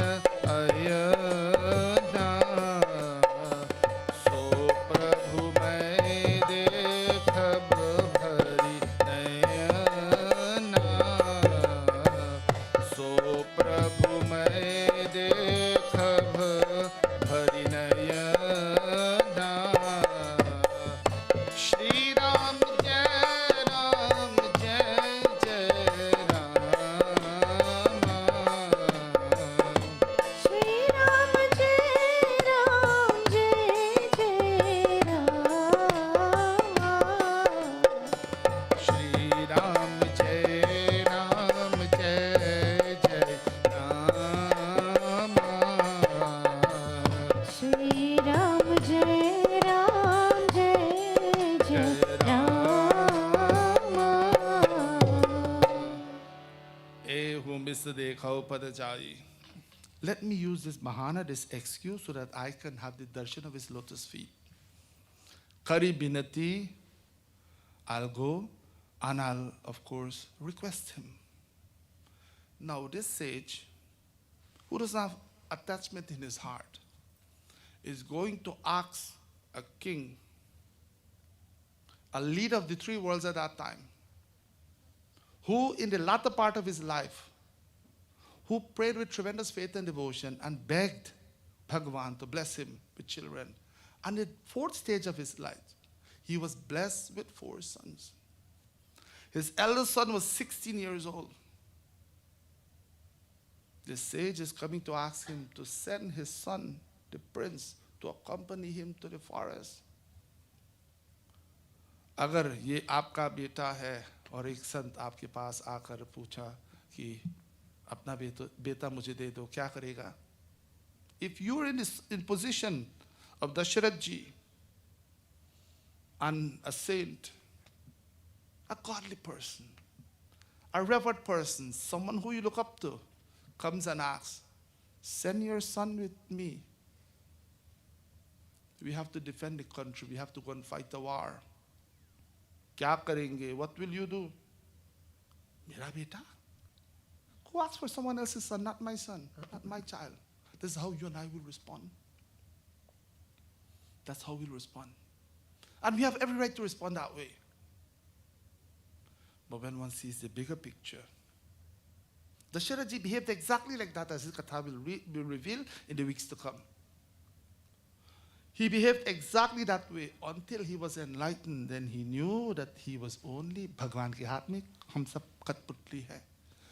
अयना सो प्रभु मैं देखब भरी नयना सो प्रभु मैं देखब भरी नयना श्री राम जय जय राम श्री राम जय जय राम श्री राम जय जय राम श्री राम जय जय राम एहु मिस देखो पद जाई. Let me use this bahana, this excuse, so that I can have the darshan of his lotus feet. Kari binati, I'll go and I'll, of course, request him. Now, this sage, who doesn't have attachment in his heart, is going to ask a king, a leader of the three worlds at that time, who in the latter part of his life, who prayed with tremendous faith and devotion and begged Bhagavan to bless him with children. And the fourth stage of his life, he was blessed with 4 sons. His eldest son was 16 years old. The sage is coming to ask him to send his son, the prince, to accompany him to the forest. अगर ये आपका बेटा है और एक संत आपके पास आकर पूछा कि अपना बेटा मुझे दे दो, क्या करेगा? If you are in position of Dasharath ji, and a saint, a godly person, a revered person, someone who you look up to, comes and asks, send your son with me. We have to defend the country. We have to go and fight the war. क्या करेंगे? What will you do? मेरा बेटा? Who asks for someone else's son, not my son, not my child? This is how you and I will respond. That's how we'll respond. And we have every right to respond that way. But when one sees the bigger picture, Dasharath ji behaved exactly like that, as his katha will be revealed in the weeks to come. He behaved exactly that way until he was enlightened. Then he knew that he was only Bhagwan ke haath mein, hum sab Katputli hai.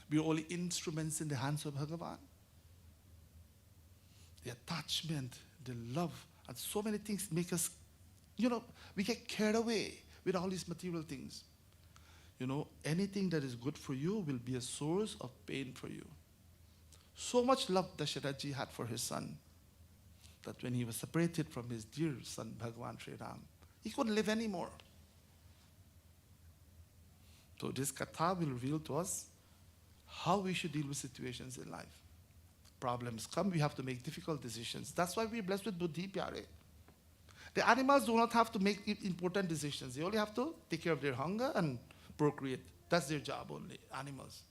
We are only instruments in the hands of Bhagavan. The attachment, the love, and so many things make us, we get carried away with all these material things. Anything that is good for you will be a source of pain for you. So much love Dasharath ji had for his son that when he was separated from his dear son Bhagavan Sri Ram, he couldn't live anymore. So this katha will reveal to us how we should deal with situations in life. Problems come, we have to make difficult decisions. That's why we're blessed with buddhi, pyare. The animals do not have to make important decisions. They only have to take care of their hunger and procreate. That's their job only, animals.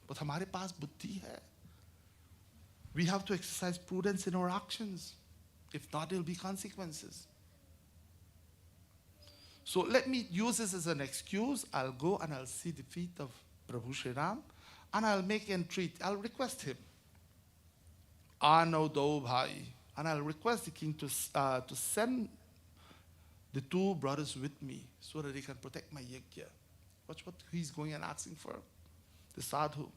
But hamare paas buddhi hai. We have to exercise prudence in our actions. If not, there will be consequences. So let me use this as an excuse. I'll go and I'll see the feet of Prabhu Sri Ram, and I'll make entreat. I'll request him. Ano do bhai. And I'll request the king to send the 2 brothers with me so that they can protect my yajna. Watch what he's going and asking for. The sadhu.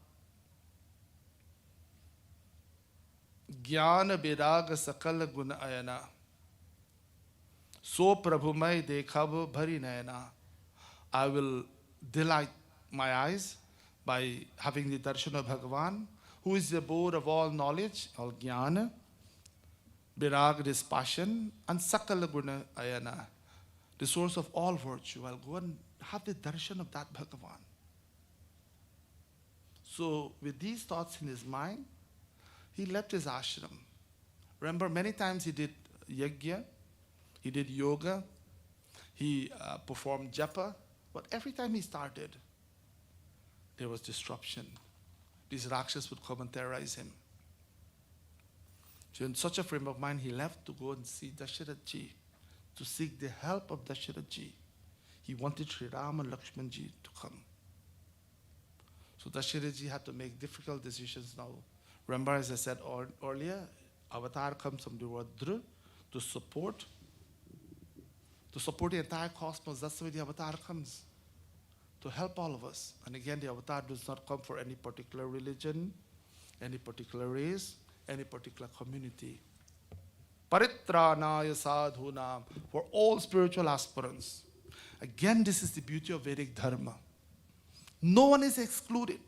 Jnana virag sakal guna ayana. So prabhumai dekhab bhari nayana. I will delight my eyes by having the darshan of Bhagavan, who is the abode of all knowledge, all jnana, virag, dispassion, and sakala guna ayana, the source of all virtue. I'll go and have the darshan of that Bhagavan. So with these thoughts in his mind, he left his ashram. Remember, many times he did yajna, he did yoga, he performed japa, but every time he started, there was disruption. These Rakshas would come and terrorize him. So in such a frame of mind, he left to go and see Dasharath ji, to seek the help of Dasharath ji. He wanted Sri Ram and Lakshman ji to come. So Dasharath ji had to make difficult decisions now. Remember, as I said earlier, avatar comes from the word Dru, to support the entire cosmos. That's the way the avatar comes, to help all of us. And again, the avatar does not come for any particular religion, any particular race, any particular community. Paritranaya sadhunam, for all spiritual aspirants. Again, this is the beauty of Vedic Dharma. No one is excluded.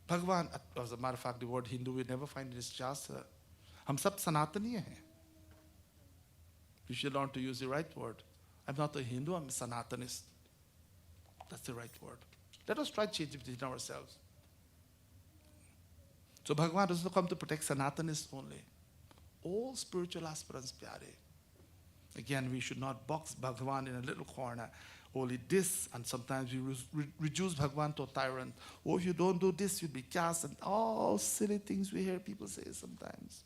Bhagwan, as a matter of fact, the word Hindu we never find in this Shastra. Hum sab Sanataniya hain. You should learn to use the right word. I'm not a Hindu, I'm a Sanatanist. That's the right word. Let us try to change it within ourselves. So Bhagwan does not come to protect Sanatanists only. All spiritual aspirants, pyare. Again, we should not box Bhagwan in a little corner. Only this, and sometimes we reduce Bhagwan to a tyrant. Oh, if you don't do this, you'll be cast, and all silly things we hear people say sometimes.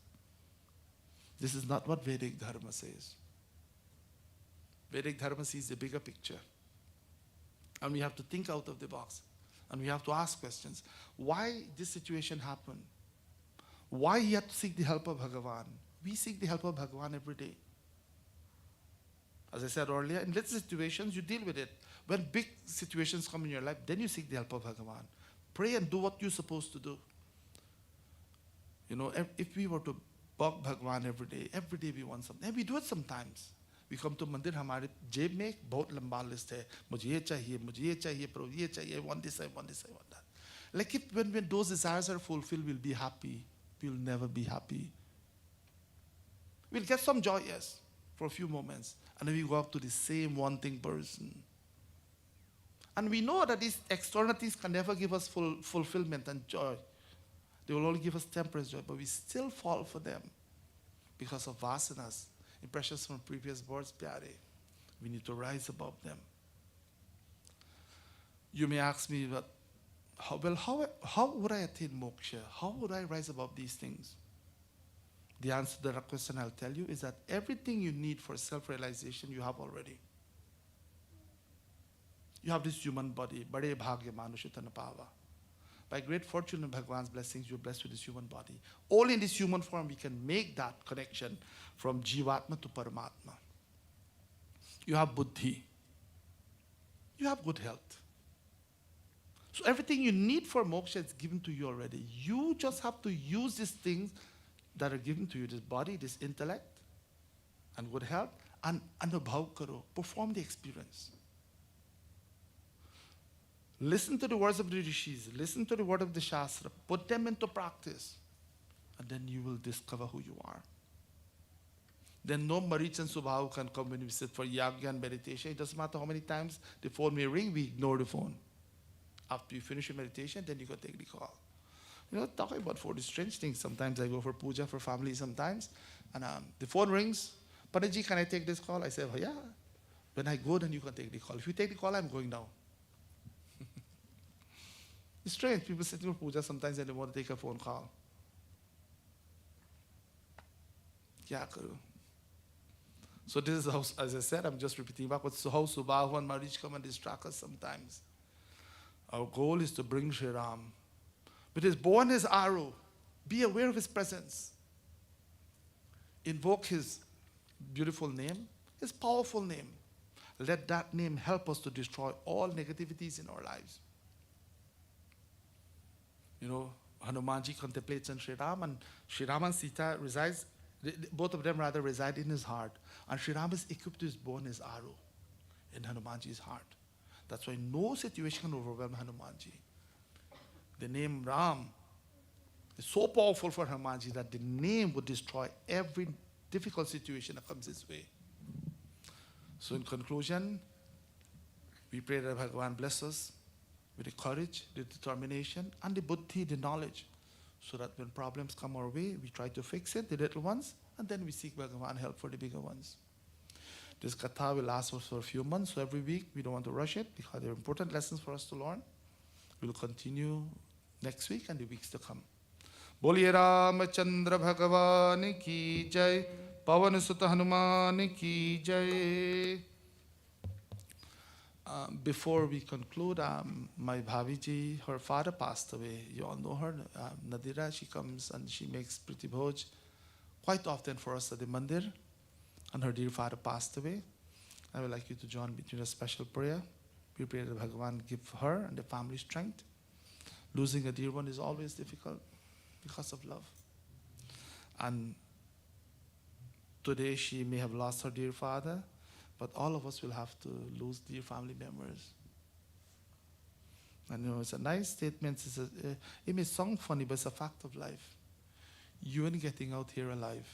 This is not what Vedic Dharma says. Vedic Dharma sees the bigger picture. And we have to think out of the box. And we have to ask questions. Why this situation happened? Why he had to seek the help of Bhagavan? We seek the help of Bhagavan every day. As I said earlier, in little situations, you deal with it. When big situations come in your life, then you seek the help of Bhagavan. Pray and do what you're supposed to do. You know, if we were to bug Bhagavan every day we want something. And we do it sometimes. We come to mandir, हमारे जेब में एक बहुत लंबा list है. मुझे ये चाहिए, प्रभु ये चाहिए, I want this, I want this, I want that. Like if when those desires are fulfilled, we'll be happy. We'll never be happy. We'll get some joy, yes, for a few moments. And then we go up to the same wanting person. And we know that these externalities can never give us full fulfillment and joy. They will only give us temporary joy, but we still fall for them because of vasanas, impressions from previous births, pyare. We need to rise above them. You may ask me, but how would I attain moksha? How would I rise above these things? The answer to that question I'll tell you is that everything you need for self-realization you have already. You have this human body. Bade bhagya manushitana pava. By great fortune and Bhagwan's blessings, you're blessed with this human body. Only in this human form we can make that connection from Jivatma to Paramatma. You have buddhi. You have good health. So everything you need for moksha is given to you already. You just have to use these things that are given to you, this body, this intellect, and good health, and anubhav karo, perform the experience. Listen to the words of the rishis, listen to the word of the shastra, put them into practice, and then you will discover who you are. Then no Marich and Subhav can come when we sit for yagya and meditation. It doesn't matter how many times the phone may ring, we ignore the phone. After you finish your meditation, then you go take the call. You know, talking about for the strange things, sometimes I go for puja for family sometimes, and the phone rings. Panaji, can I take this call? I say, oh, yeah. When I go, then you can take the call. If you take the call, I'm going down. It's strange. People sitting for puja sometimes and they want to take a phone call. Kya karu? So this is how, as I said, I'm just repeating back, but how Subhahu and Marich come and distract us sometimes. Our goal is to bring Sri Ram. With his bow and his arrow, be aware of his presence. Invoke his beautiful name, his powerful name. Let that name help us to destroy all negativities in our lives. You know, Hanumanji contemplates on Sri Ram, and Sri Ram and Sita resides, both of them rather reside in his heart. And Sri Ram is equipped with his bow and his arrow in Hanumanji's heart. That's why no situation can overwhelm Hanumanji. The name Ram is so powerful for Hanumanji that the name would destroy every difficult situation that comes his way. So in conclusion, we pray that Bhagavan bless us with the courage, the determination, and the buddhi, the knowledge, so that when problems come our way, we try to fix it, the little ones, and then we seek Bhagavan help for the bigger ones. This katha will last us for a few months, so every week we don't want to rush it because there are important lessons for us to learn. We'll continue next week and the weeks to come. Boliye Ramachandra Bhagavan ki jai, Pavan Sutta Hanuman ki jai. Before we conclude, my Bhaviji, her father passed away. You all know her, Nadira. She comes and she makes Priti Bhoj quite often for us at the mandir. And her dear father passed away. I would like you to join me in a special prayer. We pray that Bhagavan give her and the family strength. Losing a dear one is always difficult because of love. And today she may have lost her dear father, but all of us will have to lose dear family members. I know it's a nice statement. It may sound funny, but it's a fact of life. You ain't getting out here alive.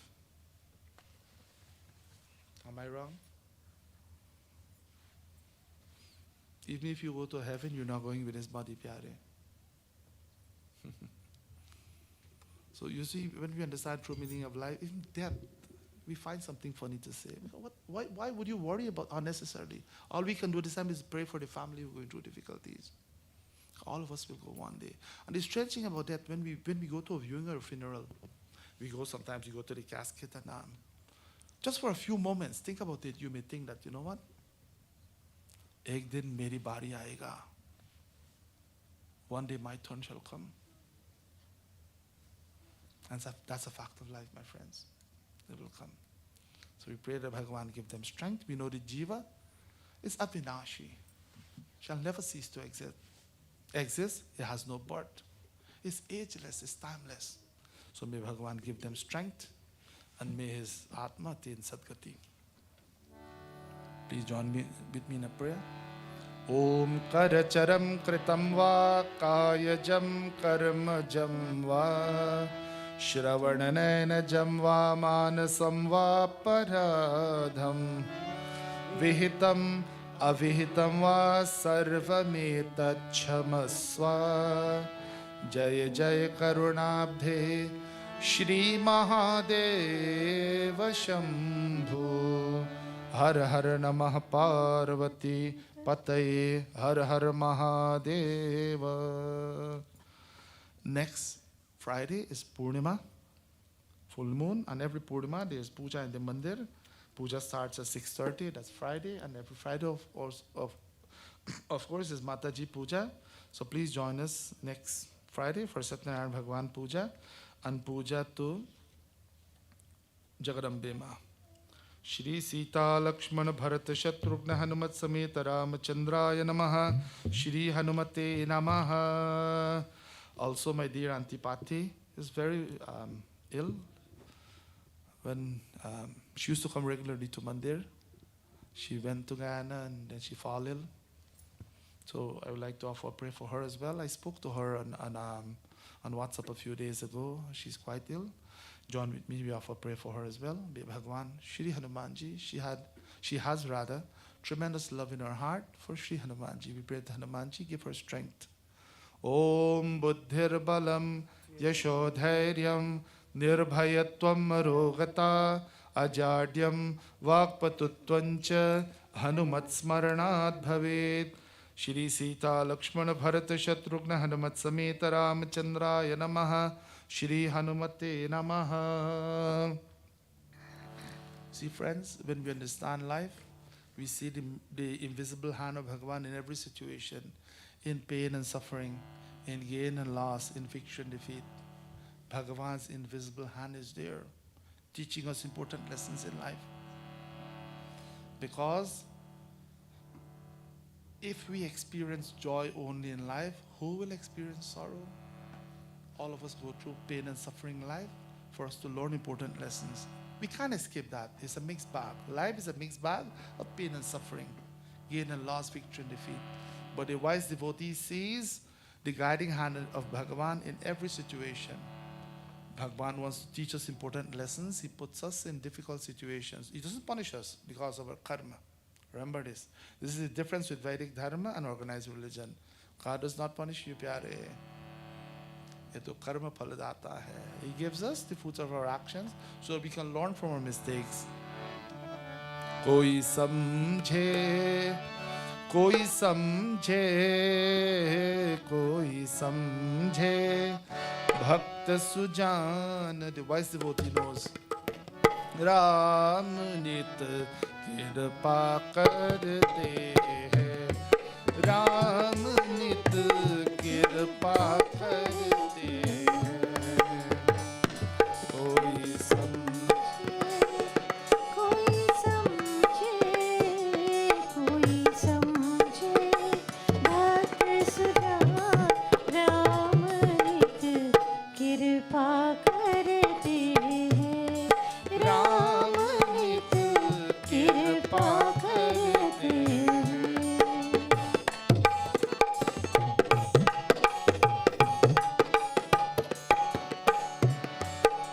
Am I wrong? Even if you go to heaven, you're not going with his body, pyare. So you see, when we understand true meaning of life, even death, we find something funny to say. Why would you worry about unnecessarily? All we can do this time is pray for the family who are going through difficulties. All of us will go one day. And the strange thing about that, when we go to a viewing or a funeral, sometimes we go to the casket and just for a few moments, think about it. You may think that, you know what? Ek din meri bari aayega. One day my turn shall come. And that's a fact of life, my friends. It will come. So we pray that Bhagavan give them strength. We know the jiva is avinashi. Shall never cease to exist. It has no birth. It's ageless, it's timeless. So may Bhagavan give them strength and may his Atma attain Sadgati. Please join me with me in a prayer. Om Karacharam Kritam Va Kayajam Karmajam Va Shravananena Jam Va Manasam Va Paradham Vihitam Avihitam Va Sarvametachhamasva Jaya Jaya Karunabdhe Shri Mahadeva Shambhu Har Har Namah Parvati Pataye Har Har Mahadeva. Next Friday is Purnima, full moon, and every Purnima there is puja in the mandir. Puja starts at 6:30, that's Friday, and every Friday of course is Mataji Puja. So please join us next Friday for Satyanarayan Bhagwan Puja and Puja to Jagadambe Ma. Shri Sita Lakshmana Bharata Shatrugna Hanumat Sameta Ramachandraya Namaha. Shri Hanumate Namaha. Also, my dear Auntie Pati is very ill. When she used to come regularly to Mandir, she went to Guyana and then she fell ill. So I would like to offer a prayer for her as well. I spoke to her on WhatsApp a few days ago. She's quite ill. Join with me, we offer prayer for her as well. Be Bhagwan, Shri Hanumanji, she has tremendous love in her heart for Shri Hanumanji. We pray that Hanumanji give her strength. Om Buddhir Balam Yashodhairyam Nirbhayatvam Marogata Ajadyam Vakpatutvancha Hanumat Smaranat Bhavet. Shri Sita Lakshmana Bharata Shatrugna Hanumat Sameta Ramachandraya Namaha. Shri Hanumate Namaha. See friends, when we understand life, we see the invisible hand of Bhagavan in every situation, in pain and suffering, in gain and loss, in victory and defeat. Bhagavan's invisible hand is there, teaching us important lessons in life. Because if we experience joy only in life, who will experience sorrow? All of us go through pain and suffering in life for us to learn important lessons. We can't escape that. It's a mixed bag. Life is a mixed bag of pain and suffering, gain and loss, victory and defeat. But a wise devotee sees the guiding hand of Bhagavan in every situation. Bhagavan wants to teach us important lessons. He puts us in difficult situations. He doesn't punish us because of our karma. Remember this. This is the difference with Vedic dharma and organized religion. God does not punish you, pyare. Ye to karma phaladata hai. He gives us the fruits of our actions so we can learn from our mistakes. Koi samjhe, koi samjhe, koi समझे भक्त Sujan. The voice devotee knows. Ram नित कृपा करते हैं, राम नित कृपा करते हैं. कोई कोई समझे भक्त सुधा राम नित कृपा करते हैं, राम नित कृपा करते हैं.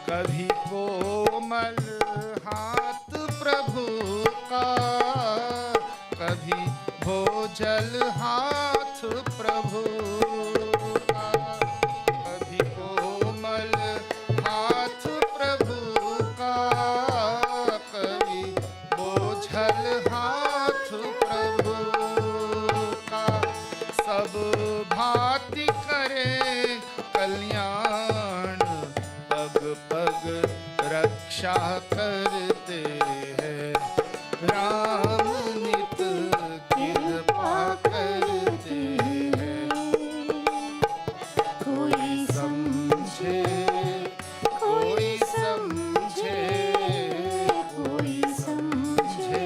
कभी कोमल हाथ प्रभु का, कभी भोजल हाथ प्रभु का. कभी कोमल हाथ प्रभु का, कभी बोझल हाथ प्रभु का. सब भांति करे कल्याण, पग पग रक्षा करते हैं, राम नित कृपा करते हैं. कोई समझे, कोई समझे, कोई समझे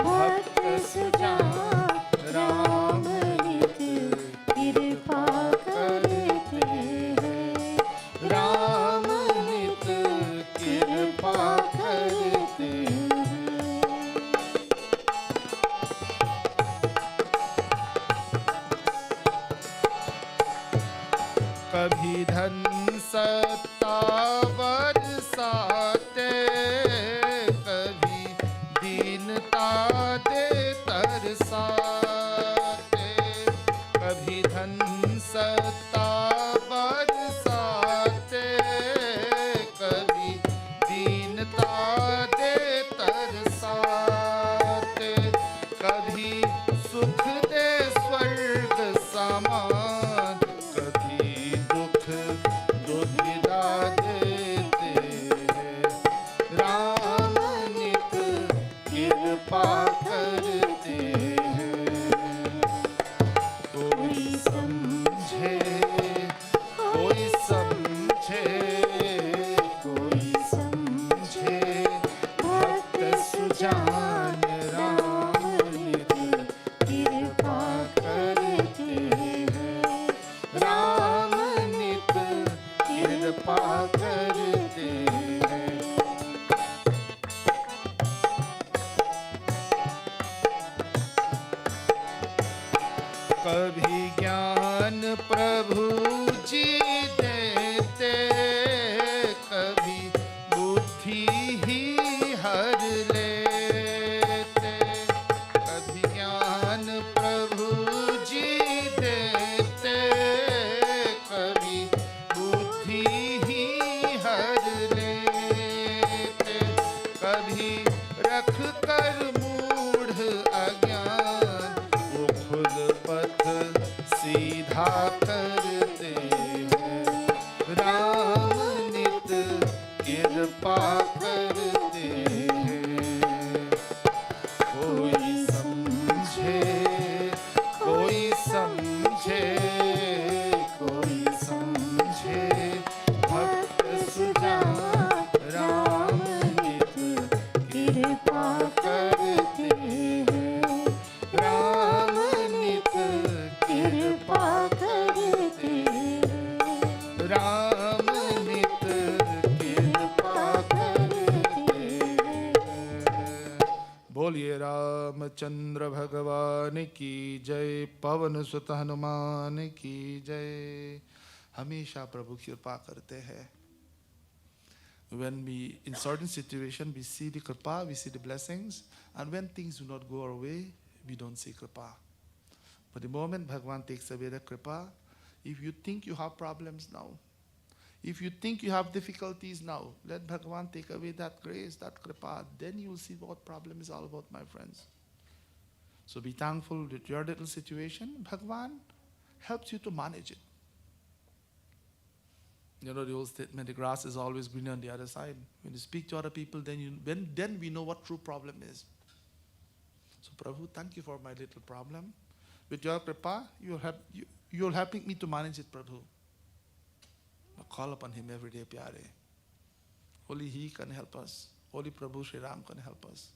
भक्त सुजान राम नित कृपा करते हैं, राम नित कृपा करते हैं. कभी धन सत्ता बरसाते, कभी दीनता दे तरसाते. कभी धन सत्ता बरसाते, कभी दीनता दे तरसाते. कभी सुख दे स्वर्ग समान, कभी दुख दुविधा देते हैं, राम नित कृपा करते हैं. कोई समझे, कोई समझे, कोई समझे भक्त सुजान राम नित कृपा करते हैं, राम नित कृपा करते हैं. कभी ज्ञान प्रभु जी देते, कभी बुद्धि ही हर लेते. कभी ज्ञान प्रभु जी देते, कभी बुद्धि ही हर लेते. कभी रख कर मूढ़ अज्ञान, वो खुद पथ सीधा करते हैं, राम नित कृपा करते हैं. कोई समझे, कोई समझे, कोई समझे भक्त सुजान राम नित कृपा करते हैं, राम नित कृपा करते हैं, राम नित कृपा करते हैं. बोलिए रामचंद्र भगवान की जय, पवन सुत हनुमान की जय. हमेशा प्रभु कृपा करते हैं. When we in certain situation we see the kripa, we see the blessings, and when things do not go our way, we don't see kripa. But the moment Bhagavan takes away the kripa, if you think you have problems now, if you think you have difficulties now, let Bhagavan take away that grace, that kripa, then you will see what problem is all about, my friends. So be thankful with your little situation. Bhagavan helps you to manage it. You know the old statement, the grass is always greener on the other side. When you speak to other people, then we know what true problem is. So Prabhu, thank you for my little problem. With your kripa, you're helping me to manage it, Prabhu. Now call upon him every day, pyare. Only he can help us. Only Prabhu Sri Ram can help us.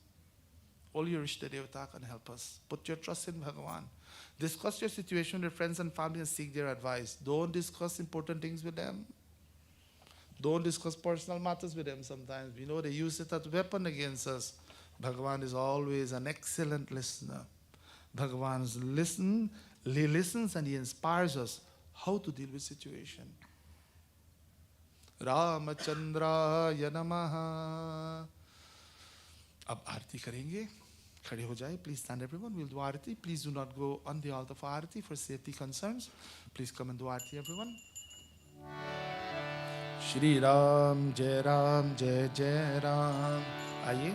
Only your Ishta Devata can help us. Put your trust in Bhagavan. Discuss your situation with friends and family and seek their advice. Don't discuss important things with them. Don't discuss personal matters with them sometimes. We know they use it as a weapon against us. Bhagavan is always an excellent listener. Bhagavan he listens and he inspires us how to deal with situation. Ramachandraya Namaha. अब आरती करेंगे. खड़े हो जाए. Please stand everyone. We'll do Aarti. Please do not go on the altar for Aarti for safety concerns. Please come and do Aarti everyone. Shri Ram जय जय राम. आइए.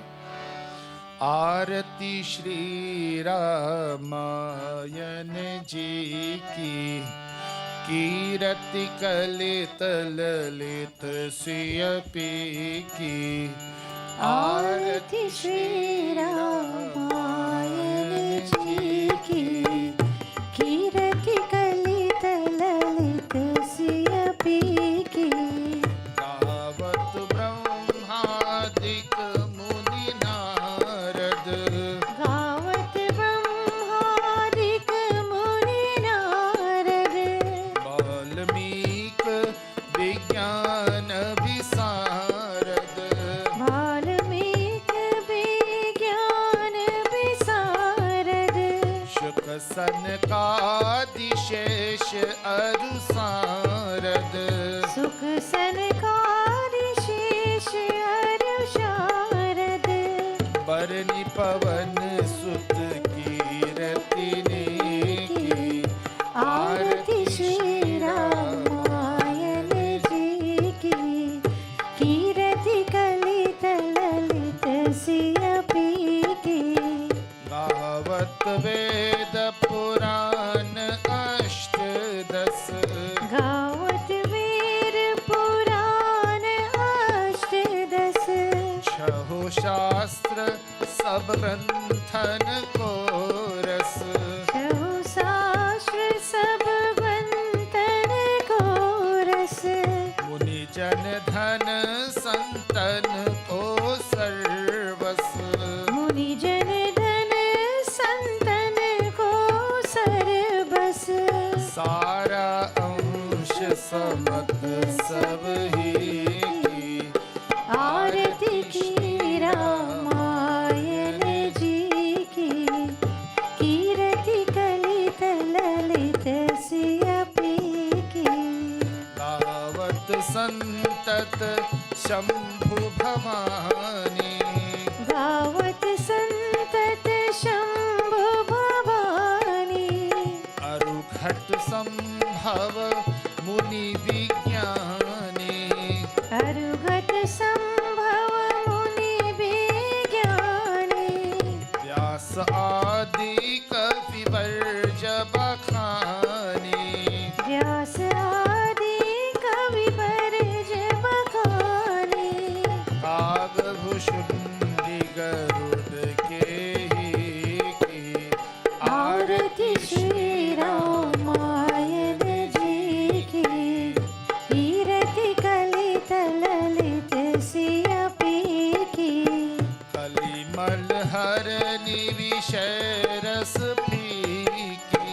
आरती श्री रामायण जी की. कीरति कलित ललित सियपी की. आरती श्री रामायण जी की. कीरति कलित ललित सियपी की. गावत ब्रह्मादिक मुनि नारद. गावत ब्रह्मादिक मुनि नारद. वाल्मीक विज्ञान विशारद. वाल्मीक विज्ञान विशारद. शुक सनकादिशेष अरु सारद. सुख सनकारि शेष अरु शारद. बरनि पवन सुत कीरति ने की. आरती श्री रामायण जी की. कीरति कलित ललित सियपी की. गावत वेद पुराण अष्टदश. गावत वीर पुराण अष्टदश. छहो शास्त्र सब ग्रंथन को रस. छहु शास्त्र सब ग्रंथन को रस. मुनि जन धन संतन को सर्वस. मुनि जन धन संतन को सर्वस. सारा अंश समत सब ही की. आरती की रामायण जी की. कीरति कलित ललित सियपी की. गावत संतत शंभु भवानी. गावत संतत शंभु भवानी. अरुघट संभव मुनि विज्ञानी. अरुघट संभव मुनि विज्ञानी. व्यास आदि कवि वर्ज बखानी. व्यास आदि कवि वर्ज बखानी. कागभूषुंडि गरुड़ के ही की. आरती श्री रामायण जी की. कीरति कलित ललित सियपी की. कलिमल हरनि विषय रस फीकी.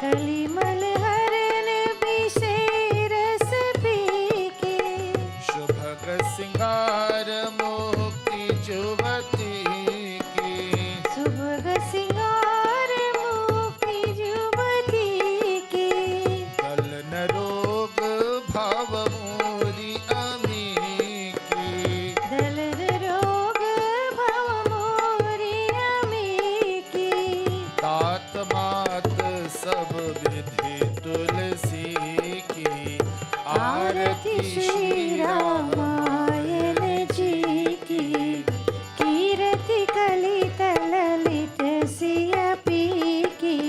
कलिमल हरन विषय रस पीकी. शुभग सिंगार मोक्ति जुवती की. सुभग सिंगार मुक्ति जुवती की. कलन रोग भाव मोरी अमी की. दलन रोग भव मोरी अमी की. तात मात सब विधि तुलसी की. आरती श्री रामायण जी की. कीरति कलित ललित सियपी की.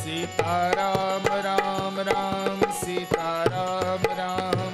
सीता राम राम राम सीता राम राम